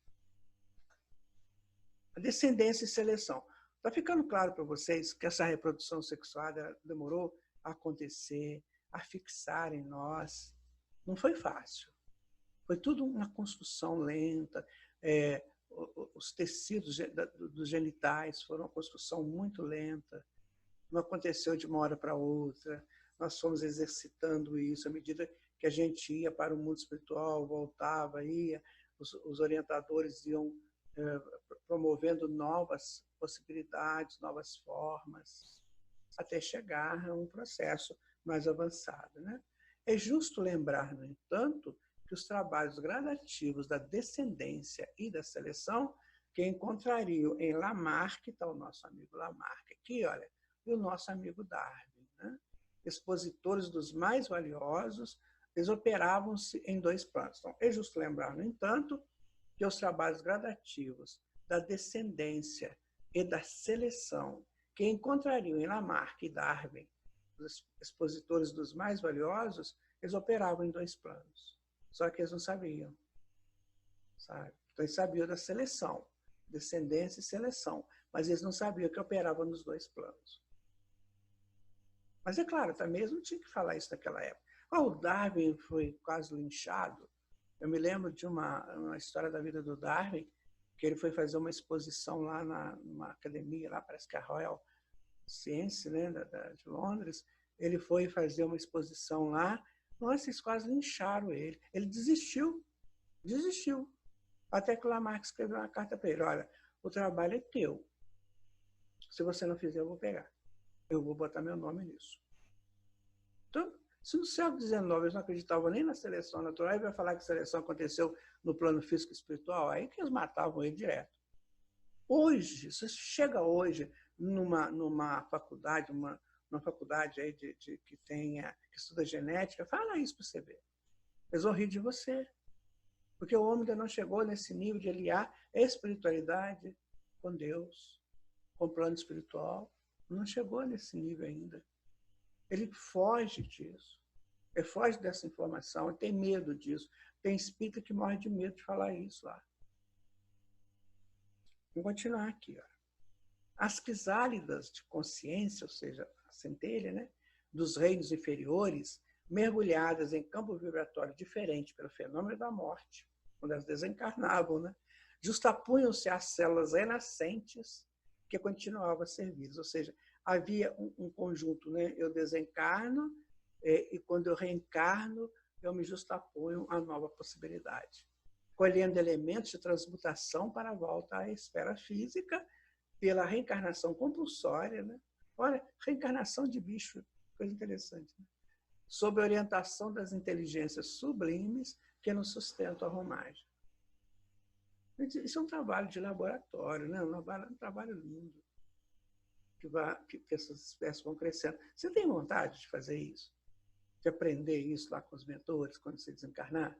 A descendência e seleção. Está ficando claro para vocês que essa reprodução sexual demorou a acontecer, a fixar em nós. Não foi fácil. Foi tudo uma construção lenta. Os tecidos dos genitais foram uma construção muito lenta. Não aconteceu de uma hora para outra. Nós fomos exercitando isso à medida que a gente ia para o mundo espiritual, voltava, ia. Os orientadores iam promovendo novas possibilidades, novas formas, até chegar a um processo mais avançado, né? É justo lembrar, no entanto, que os trabalhos gradativos da descendência e da seleção que encontrariam em Lamarck, está o nosso amigo Lamarck aqui, olha, e o nosso amigo Darwin, né? Expositores dos mais valiosos, eles operavam-se em dois planos. Então, é justo lembrar, no entanto, que os trabalhos gradativos da descendência e da seleção que encontrariam em Lamarck e Darwin, os expositores dos mais valiosos, eles operavam em dois planos. Só que eles não sabiam. Sabe? Então, eles sabiam da seleção, descendência e seleção, mas eles não sabiam que operava nos dois planos. Mas é claro, também eles não tinham que falar isso naquela época. O Darwin foi quase linchado. Eu me lembro de uma história da vida do Darwin, que ele foi fazer uma exposição lá numa academia, lá parece que a Royal Science, né, de Londres. Ele foi fazer uma exposição lá. Nossa, eles quase lincharam ele. Ele desistiu. Até que o Lamarck escreveu uma carta para ele: olha, o trabalho é teu. Se você não fizer, eu vou pegar. Eu vou botar meu nome nisso. Então, se no século XIX eles não acreditavam nem na seleção natural, ele vai falar que a seleção aconteceu no plano físico e espiritual, aí que eles matavam ele direto. Hoje, se chega hoje numa faculdade, uma faculdade aí que estuda genética, fala isso para você ver. Eles vão rir de você. Porque o homem ainda não chegou nesse nível de aliar a espiritualidade com Deus, com o plano espiritual. Não chegou nesse nível ainda. Ele foge disso. Ele foge dessa informação, ele tem medo disso. Tem espírito que morre de medo de falar isso lá. Vamos continuar aqui. Ó. As crisálidas de consciência, ou seja, a centelha, né, dos reinos inferiores, mergulhadas em campo vibratório diferente pelo fenômeno da morte, quando elas desencarnavam, né, justapunham-se às células renascentes que continuavam a servir. Ou seja, havia um conjunto, né? Eu desencarno e quando eu reencarno, eu me justaponho a nova possibilidade, colhendo elementos de transmutação para a volta à esfera física pela reencarnação compulsória, né? Olha, reencarnação de bicho, coisa interessante, né? Sob a orientação das inteligências sublimes que nos sustentam a romagem. Isso é um trabalho de laboratório, né? Um trabalho lindo. Que essas espécies vão crescendo. Você tem vontade de fazer isso? De aprender isso lá com os mentores, quando você desencarnar?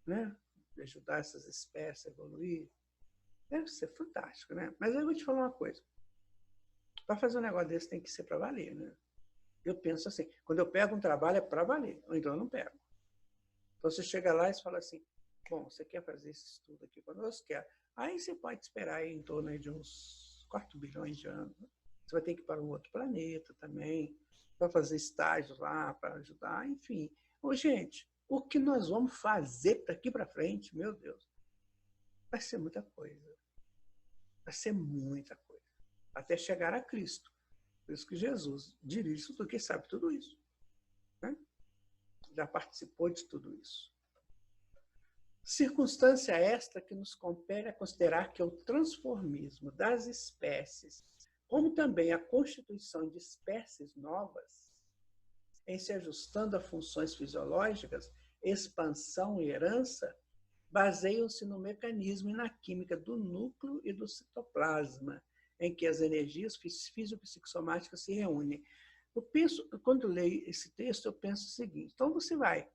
Né? De ajudar essas espécies a evoluir? Deve ser fantástico, né? Mas eu vou te falar uma coisa. Para fazer um negócio desse tem que ser para valer, né? Eu penso assim, quando eu pego um trabalho é para valer, ou então eu não pego. Então você chega lá e fala assim, bom, você quer fazer esse estudo aqui conosco? Quer. Aí você pode esperar aí em torno de uns 4 bilhões de anos. Você vai ter que ir para um outro planeta também, para fazer estágios lá, para ajudar, enfim. Ô, gente, o que nós vamos fazer daqui para frente, meu Deus, vai ser muita coisa. Vai ser muita coisa. Até chegar a Cristo. Por isso que Jesus dirige tudo, porque sabe tudo isso. Né? Já participou de tudo isso. Circunstância esta que nos compele a considerar que o transformismo das espécies, como também a constituição de espécies novas, em se ajustando a funções fisiológicas, expansão e herança, baseiam-se no mecanismo e na química do núcleo e do citoplasma, em que as energias físico-psicossomáticas se reúnem. Eu penso, quando eu leio esse texto, eu penso o seguinte: então você vai,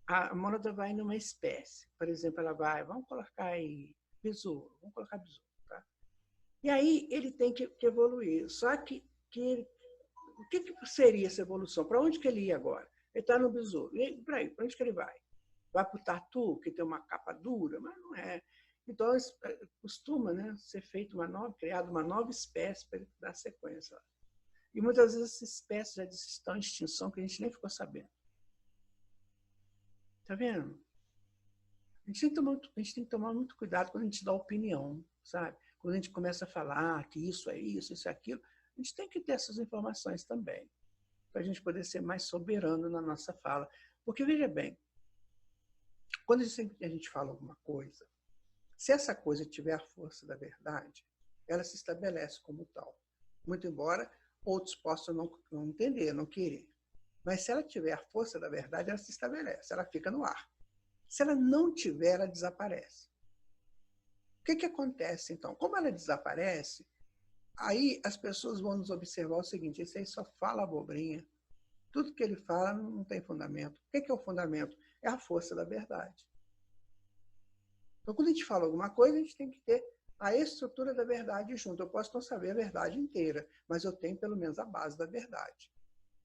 a mônada vai numa espécie, por exemplo, ela vai, vamos colocar aí besouro, vamos colocar besouro, tá? E aí ele tem que evoluir. Só que o que seria essa evolução? Para onde que ele ia agora? Ele está no besouro. E para onde que ele vai? Vai para o tatu, que tem uma capa dura? Mas não é. Então, costuma, né, ser feita criada uma nova espécie para ele dar sequência. E muitas vezes essas espécies já estão em extinção, que a gente nem ficou sabendo. Está vendo? A gente tem que tomar muito cuidado quando a gente dá opinião, sabe? Quando a gente começa a falar que isso é isso é aquilo, a gente tem que ter essas informações também, para a gente poder ser mais soberano na nossa fala. Porque, veja bem, quando a gente fala alguma coisa, se essa coisa tiver a força da verdade, ela se estabelece como tal. Muito embora outros possam não entender, não querer. Mas se ela tiver a força da verdade, ela se estabelece, ela fica no ar. Se ela não tiver, ela desaparece. O que acontece, então? Como ela desaparece, aí as pessoas vão nos observar o seguinte: esse aí só fala abobrinha. Tudo que ele fala não tem fundamento. O que é o fundamento? É a força da verdade. Então, quando a gente fala alguma coisa, a gente tem que ter a estrutura da verdade junto. Eu posso não saber a verdade inteira, mas eu tenho pelo menos a base da verdade.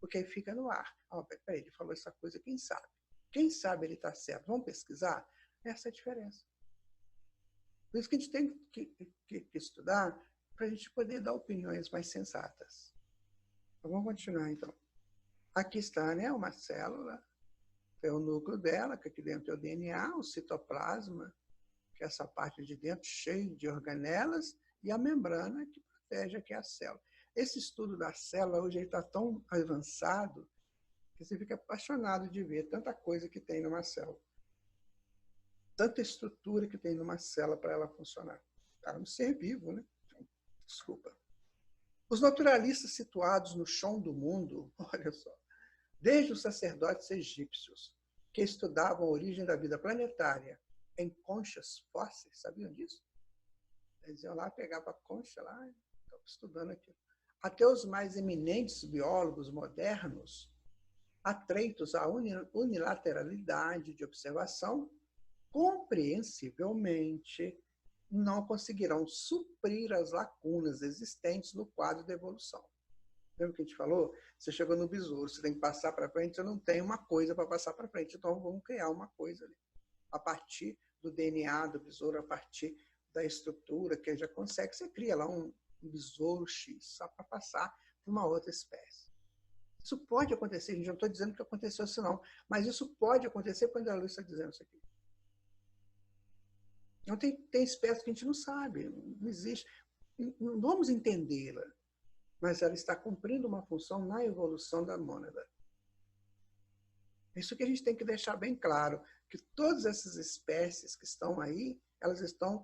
Porque aí fica no ar. Oh, peraí, ele falou essa coisa, quem sabe? Quem sabe ele está certo? Vamos pesquisar? Essa é a diferença. Por isso que a gente tem que estudar para a gente poder dar opiniões mais sensatas. Então, vamos continuar, então. Aqui está, né, uma célula, é o núcleo dela, que aqui dentro é o DNA, o citoplasma, que é essa parte de dentro cheia de organelas, e a membrana que protege aqui a célula. Esse estudo da célula hoje está tão avançado que você fica apaixonado de ver tanta coisa que tem numa célula. Tanta estrutura que tem numa célula para ela funcionar. É um ser vivo, né? Desculpa. Os naturalistas situados no chão do mundo, olha só, desde os sacerdotes egípcios, que estudavam a origem da vida planetária em conchas fósseis, sabiam disso? Eles iam lá, pegavam a concha lá, estavam estudando aquilo. Até os mais eminentes biólogos modernos, atreitos à unilateralidade de observação, compreensivelmente não conseguirão suprir as lacunas existentes no quadro da evolução. Lembra que a gente falou? Você chegou no besouro, você tem que passar para frente, você não tem uma coisa para passar para frente, então vamos criar uma coisa ali. A partir do DNA do besouro, a partir da estrutura que ele já consegue, você cria lá um besouro X, só para passar para uma outra espécie. Isso pode acontecer, gente, não estou dizendo que aconteceu assim não, mas isso pode acontecer quando a Luísa está dizendo isso aqui. Então, tem espécies que a gente não sabe, não existe. Não vamos entendê-la, mas ela está cumprindo uma função na evolução da mônada. Isso que a gente tem que deixar bem claro, que todas essas espécies que estão aí, elas estão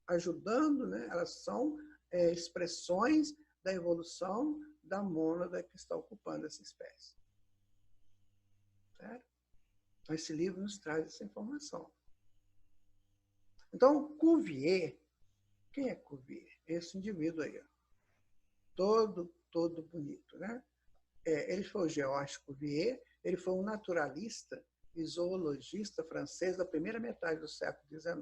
ajudando, né? Elas são expressões da evolução da mônada que está ocupando essa espécie. Certo? Então, esse livro nos traz essa informação. Então, Cuvier, quem é Cuvier? Esse indivíduo aí, ó. Todo bonito, né? Ele foi o Georges Cuvier, ele foi um naturalista e zoologista francês da primeira metade do século XIX,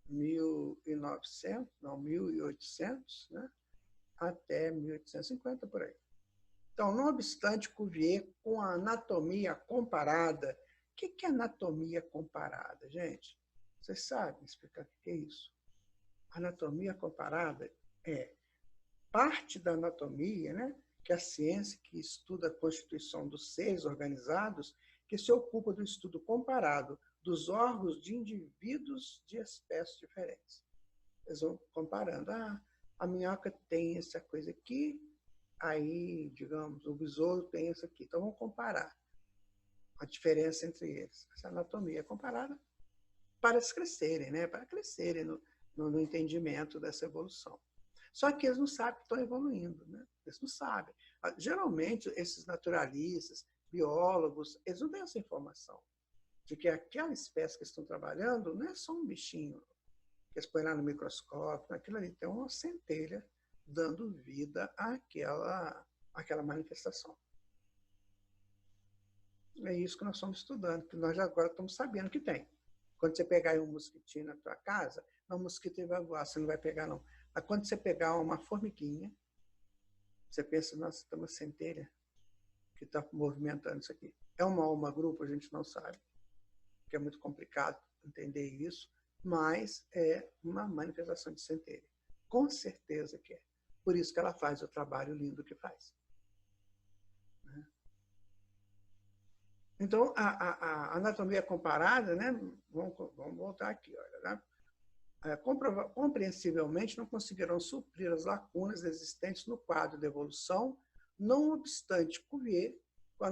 1800, né? Até 1850, por aí. Então, não obstante Cuvier, com a anatomia comparada, o que é anatomia comparada, gente? Vocês sabem explicar o que é isso? Anatomia comparada é parte da anatomia, né, que é a ciência que estuda a constituição dos seres organizados, que se ocupa do estudo comparado dos órgãos de indivíduos de espécies diferentes. Eles vão comparando. A minhoca tem essa coisa aqui, aí, digamos, o besouro tem isso aqui. Então, vamos comparar a diferença entre eles. Essa anatomia é comparada para eles crescerem, né? Para crescerem no entendimento dessa evolução. Só que eles não sabem que estão evoluindo, né? Eles não sabem. Geralmente, esses naturalistas, biólogos, eles não têm essa informação de que aquela espécie que estão trabalhando não é só um bichinho que eles põem lá no microscópio, aquilo ali tem uma centelha dando vida àquela manifestação. É isso que nós estamos estudando, que nós agora estamos sabendo que tem. Quando você pegar aí um mosquitinho na tua casa, não, o mosquito vai voar, você não vai pegar, não. Mas quando você pegar uma formiguinha, você pensa, nossa, tem uma centelha que está movimentando isso aqui. É uma alma-grupo, a gente não sabe, porque é muito complicado entender isso, mas é uma manifestação de centelha. Com certeza que é. Por isso que ela faz o trabalho lindo que faz. Então, a anatomia comparada, né? Vamos voltar aqui, olha, né? Compreensivelmente não conseguirão suprir as lacunas existentes no quadro da evolução, não obstante Cuvier, com a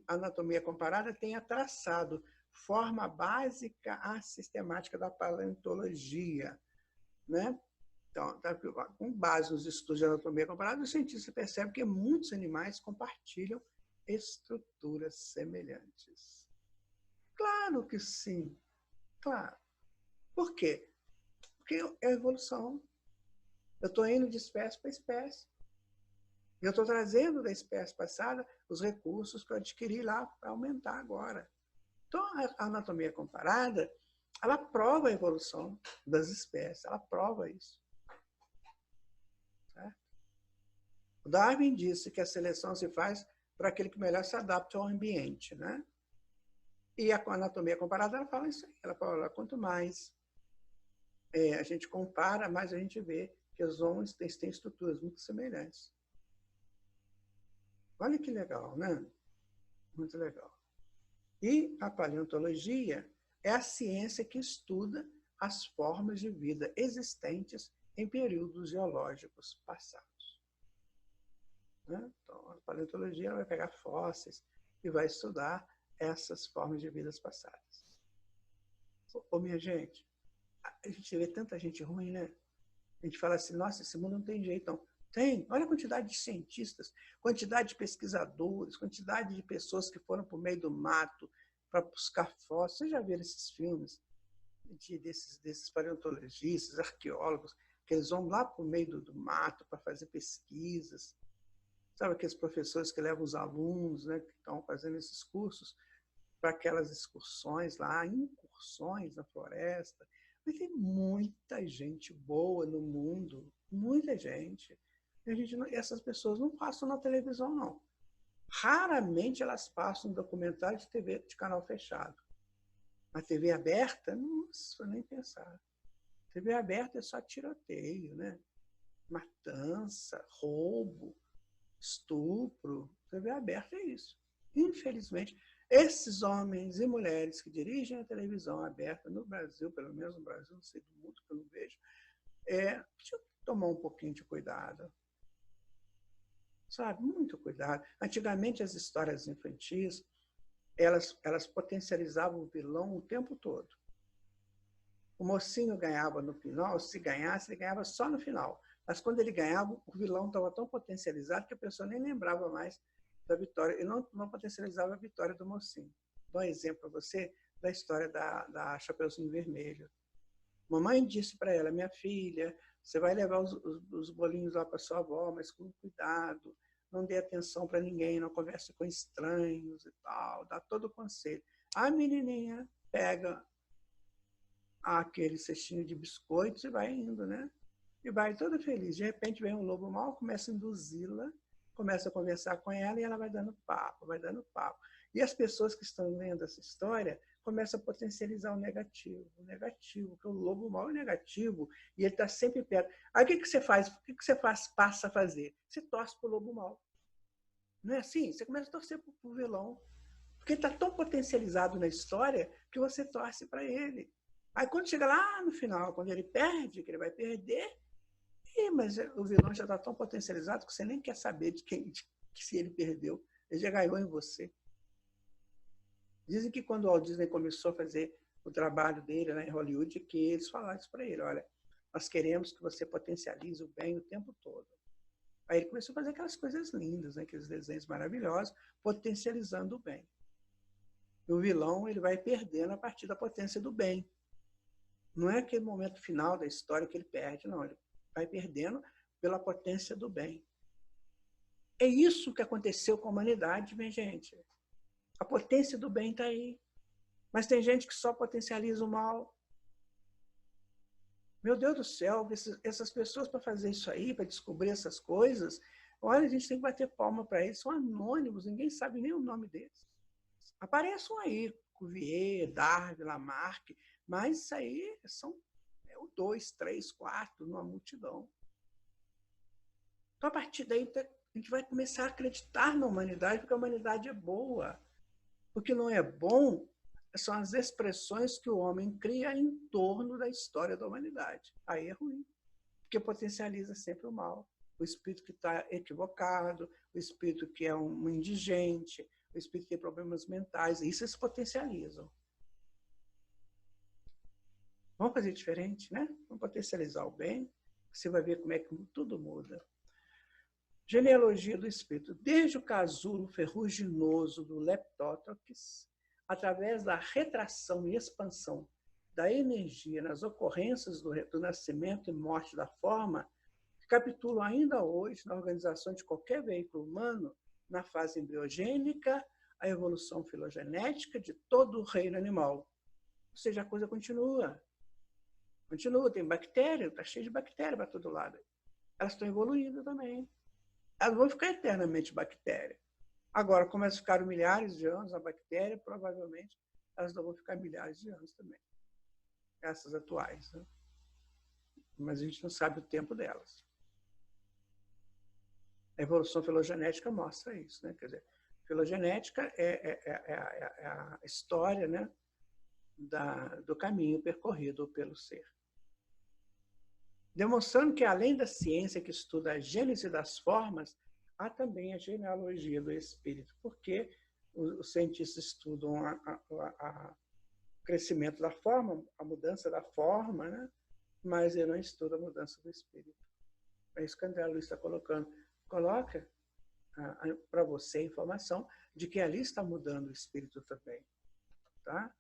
anatomia comparada, tenha traçado forma básica à sistemática da paleontologia, né? Então, com base nos estudos de anatomia comparada, o cientista percebe que muitos animais compartilham estruturas semelhantes. Claro que sim, claro. Por quê? Porque é a evolução. Eu estou indo de espécie para espécie. Eu estou trazendo da espécie passada os recursos que eu adquiri lá para aumentar agora. Então, a anatomia comparada, ela prova a evolução das espécies, ela prova isso. Certo? O Darwin disse que a seleção se faz para aquele que melhor se adapta ao ambiente, né? E a anatomia comparada, ela fala isso aí. Ela fala, quanto mais a gente compara, mais a gente vê que os homens têm estruturas muito semelhantes. Olha que legal, né? Muito legal. E a paleontologia é a ciência que estuda as formas de vida existentes em períodos geológicos passados. Né? Então, a paleontologia vai pegar fósseis e vai estudar essas formas de vidas passadas. Ô, minha gente, a gente vê tanta gente ruim, né? A gente fala assim, nossa, esse mundo não tem jeito, não. Tem. Olha a quantidade de cientistas, quantidade de pesquisadores, quantidade de pessoas que foram para o meio do mato para buscar fósseis. Vocês já viram esses filmes desses paleontologistas, arqueólogos, que eles vão lá para o meio do mato para fazer pesquisas? Sabe aqueles professores que levam os alunos, né, que estão fazendo esses cursos para aquelas excursões lá, incursões na floresta? Mas tem muita gente boa no mundo, muita gente. Essas pessoas não passam na televisão, não. Raramente elas passam um documentário de TV de canal fechado. Na TV aberta, nossa, nem pensar. TV aberta é só tiroteio, né? Matança, roubo, estupro. TV aberta é isso. Infelizmente, esses homens e mulheres que dirigem a televisão aberta no Brasil, pelo menos no Brasil, não sei do mundo que eu não vejo, precisa tomar um pouquinho de cuidado. Sabe? Muito cuidado. Antigamente, as histórias infantis, elas potencializavam o vilão o tempo todo. O mocinho ganhava no final, se ganhasse, ele ganhava só no final. Mas quando ele ganhava, o vilão estava tão potencializado que a pessoa nem lembrava mais da vitória, e não potencializava a vitória do mocinho. Dou um exemplo para você da história da Chapeuzinho Vermelho. Mamãe disse para ela, minha filha, você vai levar os bolinhos lá para sua avó, mas com cuidado, não dê atenção para ninguém, não converse com estranhos e tal, dá todo o conselho. A menininha pega aquele cestinho de biscoitos e vai indo, né? E vai toda feliz. De repente vem um lobo mau, começa a induzi-la, começa a conversar com ela e ela vai dando papo, vai dando papo. E as pessoas que estão lendo essa história começam a potencializar o negativo, porque o lobo mau é negativo e ele está sempre perto. Aí o que você faz? O que você passa a fazer? Você torce para o lobo mau. Não é assim? Você começa a torcer para o vilão, porque ele está tão potencializado na história que você torce para ele. Aí quando chega lá no final, quando ele perde, que ele vai perder, mas o vilão já está tão potencializado que você nem quer saber se ele perdeu. Ele já ganhou em você. Dizem que quando o Walt Disney começou a fazer o trabalho dele lá em Hollywood, que eles falaram isso para ele, olha, nós queremos que você potencialize o bem o tempo todo. Aí ele começou a fazer aquelas coisas lindas, né, aqueles desenhos maravilhosos, potencializando o bem. E o vilão ele vai perdendo a partir da potência do bem. Não é aquele momento final da história que ele perde, não. Ele vai perdendo pela potência do bem. É isso que aconteceu com a humanidade, minha gente. A potência do bem está aí. Mas tem gente que só potencializa o mal. Meu Deus do céu, essas pessoas para fazer isso aí, para descobrir essas coisas, olha, a gente tem que bater palma para eles. São anônimos, ninguém sabe nem o nome deles. Apareçam aí, Cuvier, Darwin, Lamarck, mas isso aí são 2, 3, 4 numa multidão. Então, a partir daí, a gente vai começar a acreditar na humanidade, porque a humanidade é boa. O que não é bom são as expressões que o homem cria em torno da história da humanidade. Aí é ruim, porque potencializa sempre o mal. O espírito que está equivocado, o espírito que é um indigente, o espírito que tem problemas mentais, isso eles potencializam. Vamos fazer diferente, né? Vamos potencializar o bem, você vai ver como é que tudo muda. Genealogia do espírito. Desde o casulo ferruginoso do Leptótroques, através da retração e expansão da energia nas ocorrências do nascimento e morte da forma, que capitulam ainda hoje na organização de qualquer veículo humano, na fase embriogênica, a evolução filogenética de todo o reino animal, Ou seja, a coisa continua. Continua, tem bactéria, está cheio de bactéria para todo lado. Elas estão evoluindo também. Elas vão ficar eternamente bactéria. Agora, como elas ficaram milhares de anos, a bactéria, provavelmente, elas não vão ficar milhares de anos também. Essas atuais. Né? Mas a gente não sabe o tempo delas. A evolução filogenética mostra isso. Né? Quer dizer, filogenética é a história, né, do caminho percorrido pelo ser. Demonstrando que, além da ciência que estuda a gênese das formas, há também a genealogia do espírito, porque os cientistas estudam o crescimento da forma, a mudança da forma, né? Mas ele não estuda a mudança do espírito. É isso que o André Luiz está colocando. Coloca para você a informação de que ali está mudando o espírito também. Tá?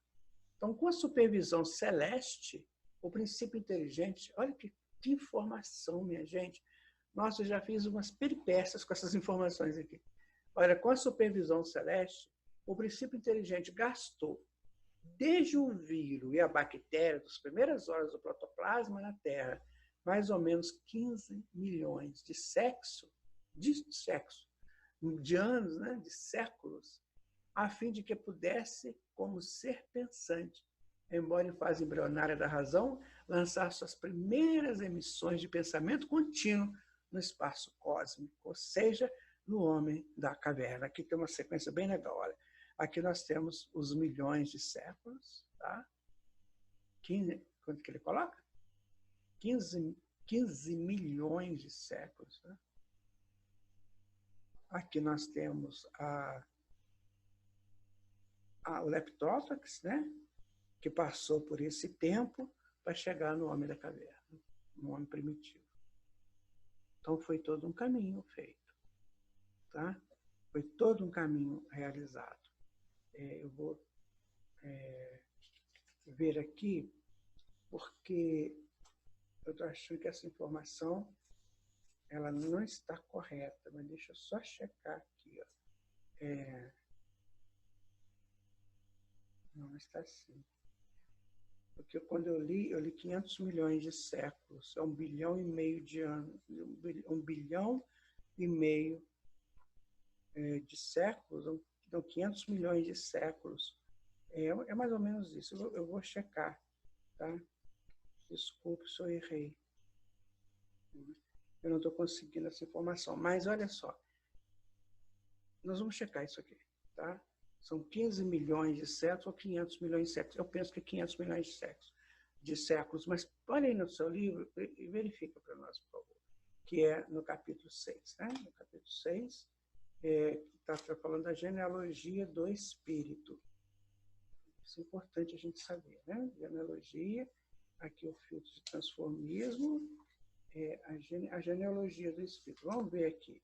Então, com a supervisão celeste, o princípio inteligente, olha que informação, minha gente. Nossa, eu já fiz umas peripécias com essas informações aqui. Olha, com a supervisão celeste, o princípio inteligente gastou, desde o vírus e a bactéria, das primeiras horas do protoplasma na Terra, mais ou menos 15 milhões de anos, né, de séculos, a fim de que pudesse, como ser pensante, embora em fase embrionária da razão, lançar suas primeiras emissões de pensamento contínuo no espaço cósmico, ou seja, no homem da caverna. Aqui tem uma sequência bem legal. Olha. Aqui nós temos os milhões de séculos. Tá? 15, quanto que ele coloca? 15 milhões de séculos. Tá? Aqui nós temos o Leptófax, né? Que passou por esse tempo para chegar no homem da caverna, no homem primitivo. Então, foi todo um caminho feito. Tá? Foi todo um caminho realizado. Eu vou ver aqui, porque eu estou achando que essa informação ela não está correta, mas deixa eu só checar aqui. Ó. Não está assim. Porque quando eu li 500 milhões de séculos, é 1,5 bilhão de anos, 1,5 bilhão de séculos, então 500 milhões de séculos. É mais ou menos isso. Eu vou checar, tá? Desculpe se eu errei. Eu não estou conseguindo essa informação. Mas olha só. Nós vamos checar isso aqui, tá? São 15 milhões de séculos ou 500 milhões de séculos. Eu penso que 500 milhões de séculos. Mas olha aí no seu livro e verifica para nós, por favor. Que é no capítulo 6. Né? No capítulo 6, está falando da genealogia do espírito. Isso é importante a gente saber. Né? Genealogia, aqui o filtro de transformismo, a genealogia do espírito. Vamos ver aqui.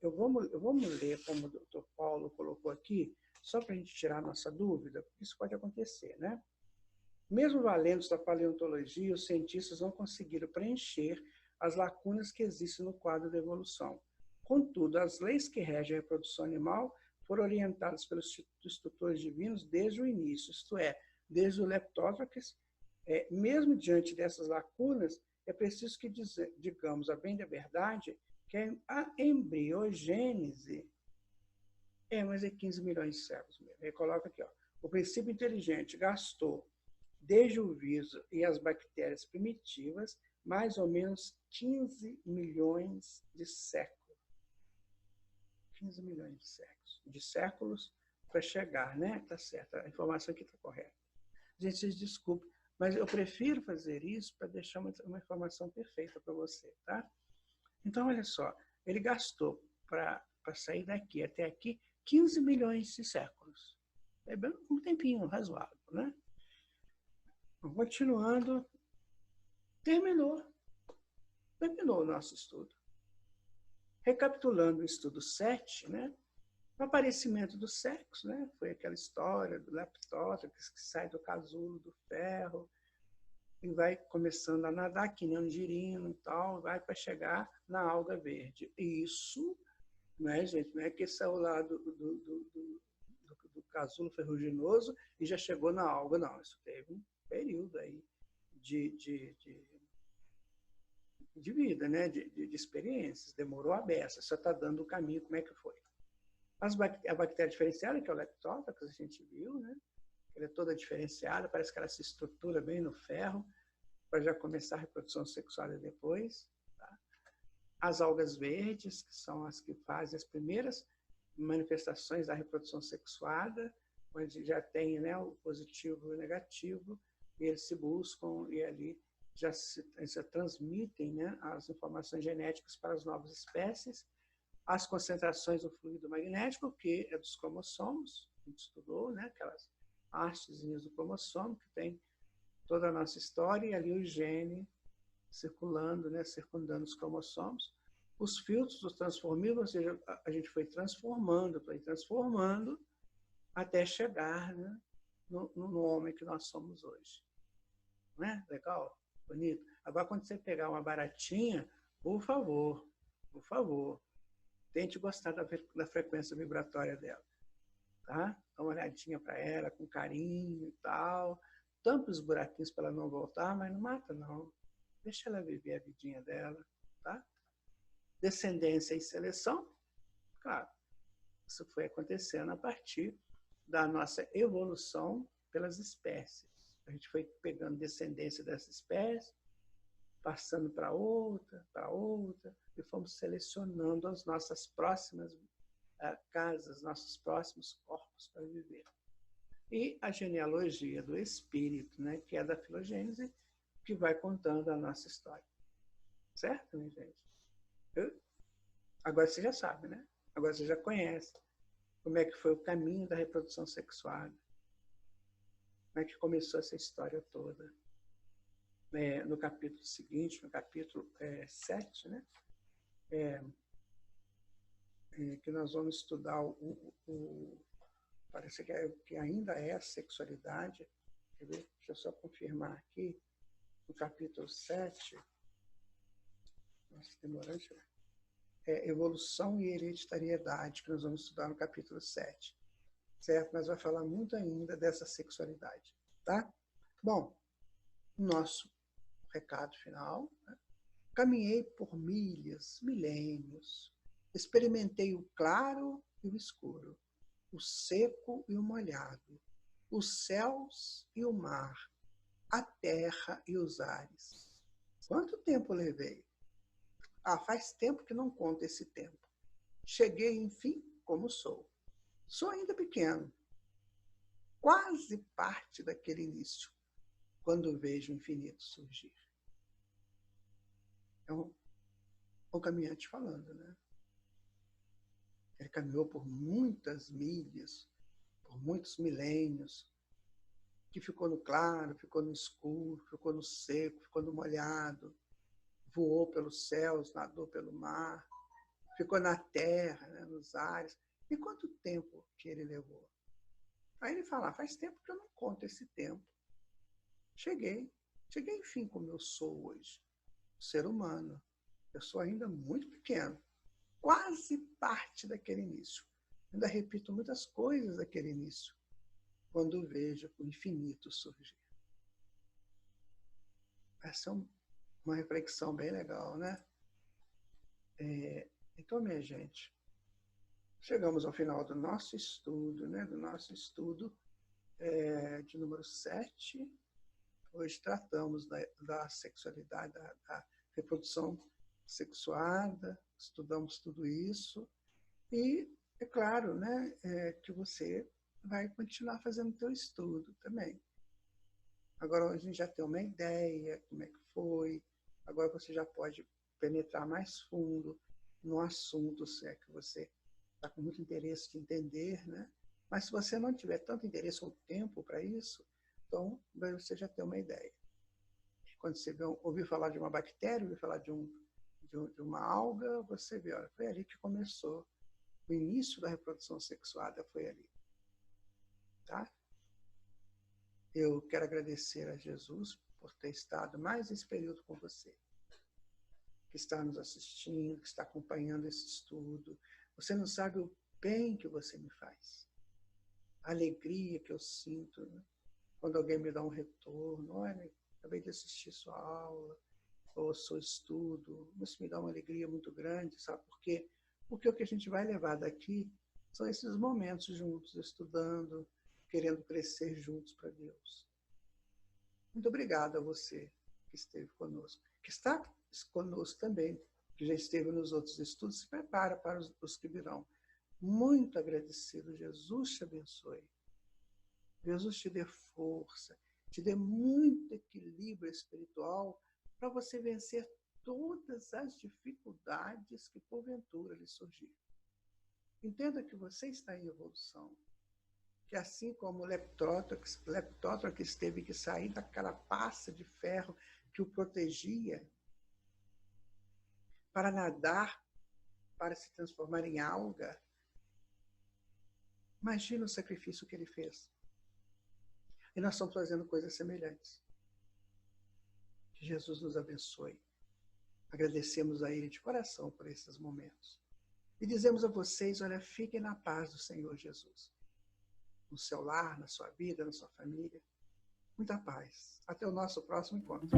Vamos ler como o Dr. Paulo colocou aqui, só para a gente tirar a nossa dúvida, porque isso pode acontecer, né? Mesmo valendo da paleontologia, os cientistas não conseguiram preencher as lacunas que existem no quadro da evolução. Contudo, as leis que regem a reprodução animal foram orientadas pelos instrutores divinos desde o início, isto é, desde o Leptófax. Mesmo diante dessas lacunas, é preciso que digamos, a bem da verdade, que a embriogênese mas é 15 milhões de séculos mesmo. Ele coloca aqui, ó, o princípio inteligente gastou, desde o vírus e as bactérias primitivas, mais ou menos 15 milhões de séculos. 15 milhões de séculos para chegar, né? Tá certo, a informação aqui está correta. Gente, vocês desculpem, mas eu prefiro fazer isso para deixar uma informação perfeita para você, tá? Então, olha só, ele gastou para sair daqui até aqui 15 milhões de séculos. É bem um tempinho razoável, né? Continuando, terminou o nosso estudo. Recapitulando o estudo 7, né? O aparecimento do sexo, né? Foi aquela história do Leptófax que sai do casulo do ferro e vai começando a nadar que nem um girino e tal, vai para chegar na alga verde. Isso, né, gente? Não é que saiu lá do do casulo ferruginoso e já chegou na alga. Não, isso teve um período aí de vida, né? de experiências. Demorou a beça, só está dando o caminho, como é que foi. A bactéria diferenciada, que é o Leptococcus, a gente viu, né? Ela é toda diferenciada, parece que ela se estrutura bem no ferro, para já começar a reprodução sexual depois. Tá? As algas verdes, que são as que fazem as primeiras manifestações da reprodução sexuada, onde já tem, né, o positivo e o negativo, e eles se buscam e ali já se transmitem, né, as informações genéticas para as novas espécies. As concentrações do fluido magnético, que é dos cromossomos, a gente estudou, né, aquelas hastezinhas do cromossomo, que tem toda a nossa história, e ali o gene circulando, né, circundando os cromossomos. Os filtros dos transformíveis, ou seja, a gente foi transformando até chegar, né, no homem que nós somos hoje. Não é? Legal? Bonito? Agora, quando você pegar uma baratinha, por favor, tente gostar da frequência vibratória dela. Tá? Dá uma olhadinha para ela, com carinho e tal. Tampa os buraquinhos para ela não voltar, mas não mata, não. Deixa ela viver a vidinha dela. Tá? Descendência e seleção, claro, isso foi acontecendo a partir da nossa evolução pelas espécies. A gente foi pegando descendência dessa espécie, passando para outra, e fomos selecionando as nossas próximas casas, nossos próximos corpos para viver. E a genealogia do espírito, né, que é da filogênese, que vai contando a nossa história. Certo, minha gente? Agora você já sabe, né? Agora você já conhece como é que foi o caminho da reprodução sexuada. Como é que começou essa história toda. No capítulo seguinte, no capítulo 7, né? Que nós vamos estudar parece que ainda é a sexualidade. Quer ver? Deixa eu só confirmar aqui. No capítulo 7, nossa, demorante, evolução e hereditariedade, que nós vamos estudar no capítulo 7. Certo? Mas vai falar muito ainda dessa sexualidade. Tá? Bom, nosso recado final. Né? Caminhei por milhas, milênios. Experimentei o claro e o escuro, o seco e o molhado, os céus e o mar, a terra e os ares. Quanto tempo levei? Faz tempo que não conto esse tempo. Cheguei, enfim, como sou. Sou ainda pequeno, quase parte daquele início, quando vejo o infinito surgir. É um caminhante falando, né? Ele caminhou por muitas milhas, por muitos milênios, que ficou no claro, ficou no escuro, ficou no seco, ficou no molhado, voou pelos céus, nadou pelo mar, ficou na terra, né, nos ares. E quanto tempo que ele levou? Aí ele fala, faz tempo que eu não conto esse tempo. Cheguei, enfim, como eu sou hoje, ser humano. Eu sou ainda muito pequeno, quase parte daquele início. Ainda repito muitas coisas daquele início, quando vejo o infinito surgir. Essa é uma reflexão bem legal, né? Então, minha gente, chegamos ao final do nosso estudo, né? Do nosso estudo de número 7. Hoje tratamos da sexualidade, da reprodução sexuada, estudamos tudo isso. E é claro, né, que você vai continuar fazendo o seu estudo também. Agora a gente já tem uma ideia, como é que foi, agora você já pode penetrar mais fundo no assunto, se é que você está com muito interesse de entender, né? Mas se você não tiver tanto interesse ou tempo para isso, então você já tem uma ideia. Quando você ouvir falar de uma bactéria, ouvir falar de uma alga, você vê, olha, foi ali que começou. O início da reprodução sexuada foi ali. Tá? Eu quero agradecer a Jesus por ter estado mais esse período com você, que está nos assistindo, que está acompanhando esse estudo. Você não sabe o bem que você me faz. a alegria que eu sinto, né? Quando alguém me dá um retorno, olha, acabei de assistir sua aula, ou seu estudo, isso me dá uma alegria muito grande, sabe por quê? Porque o que a gente vai levar daqui são esses momentos juntos, estudando, querendo crescer juntos para Deus. Muito obrigado a você que esteve conosco, que está conosco também, que já esteve nos outros estudos, se prepara para os que virão. Muito agradecido, Jesus te abençoe. Jesus te dê força, te dê muito equilíbrio espiritual para você vencer todas as dificuldades que porventura lhe surgirem. Entenda que você está em evolução, que assim como o Leptótrox teve que sair da carapaça de ferro que o protegia para nadar, para se transformar em alga, imagina o sacrifício que ele fez. E nós estamos fazendo coisas semelhantes. Que Jesus nos abençoe. Agradecemos a Ele de coração por esses momentos. E dizemos a vocês, olha, fiquem na paz do Senhor Jesus. No seu lar, na sua vida, na sua família. Muita paz. Até o nosso próximo encontro.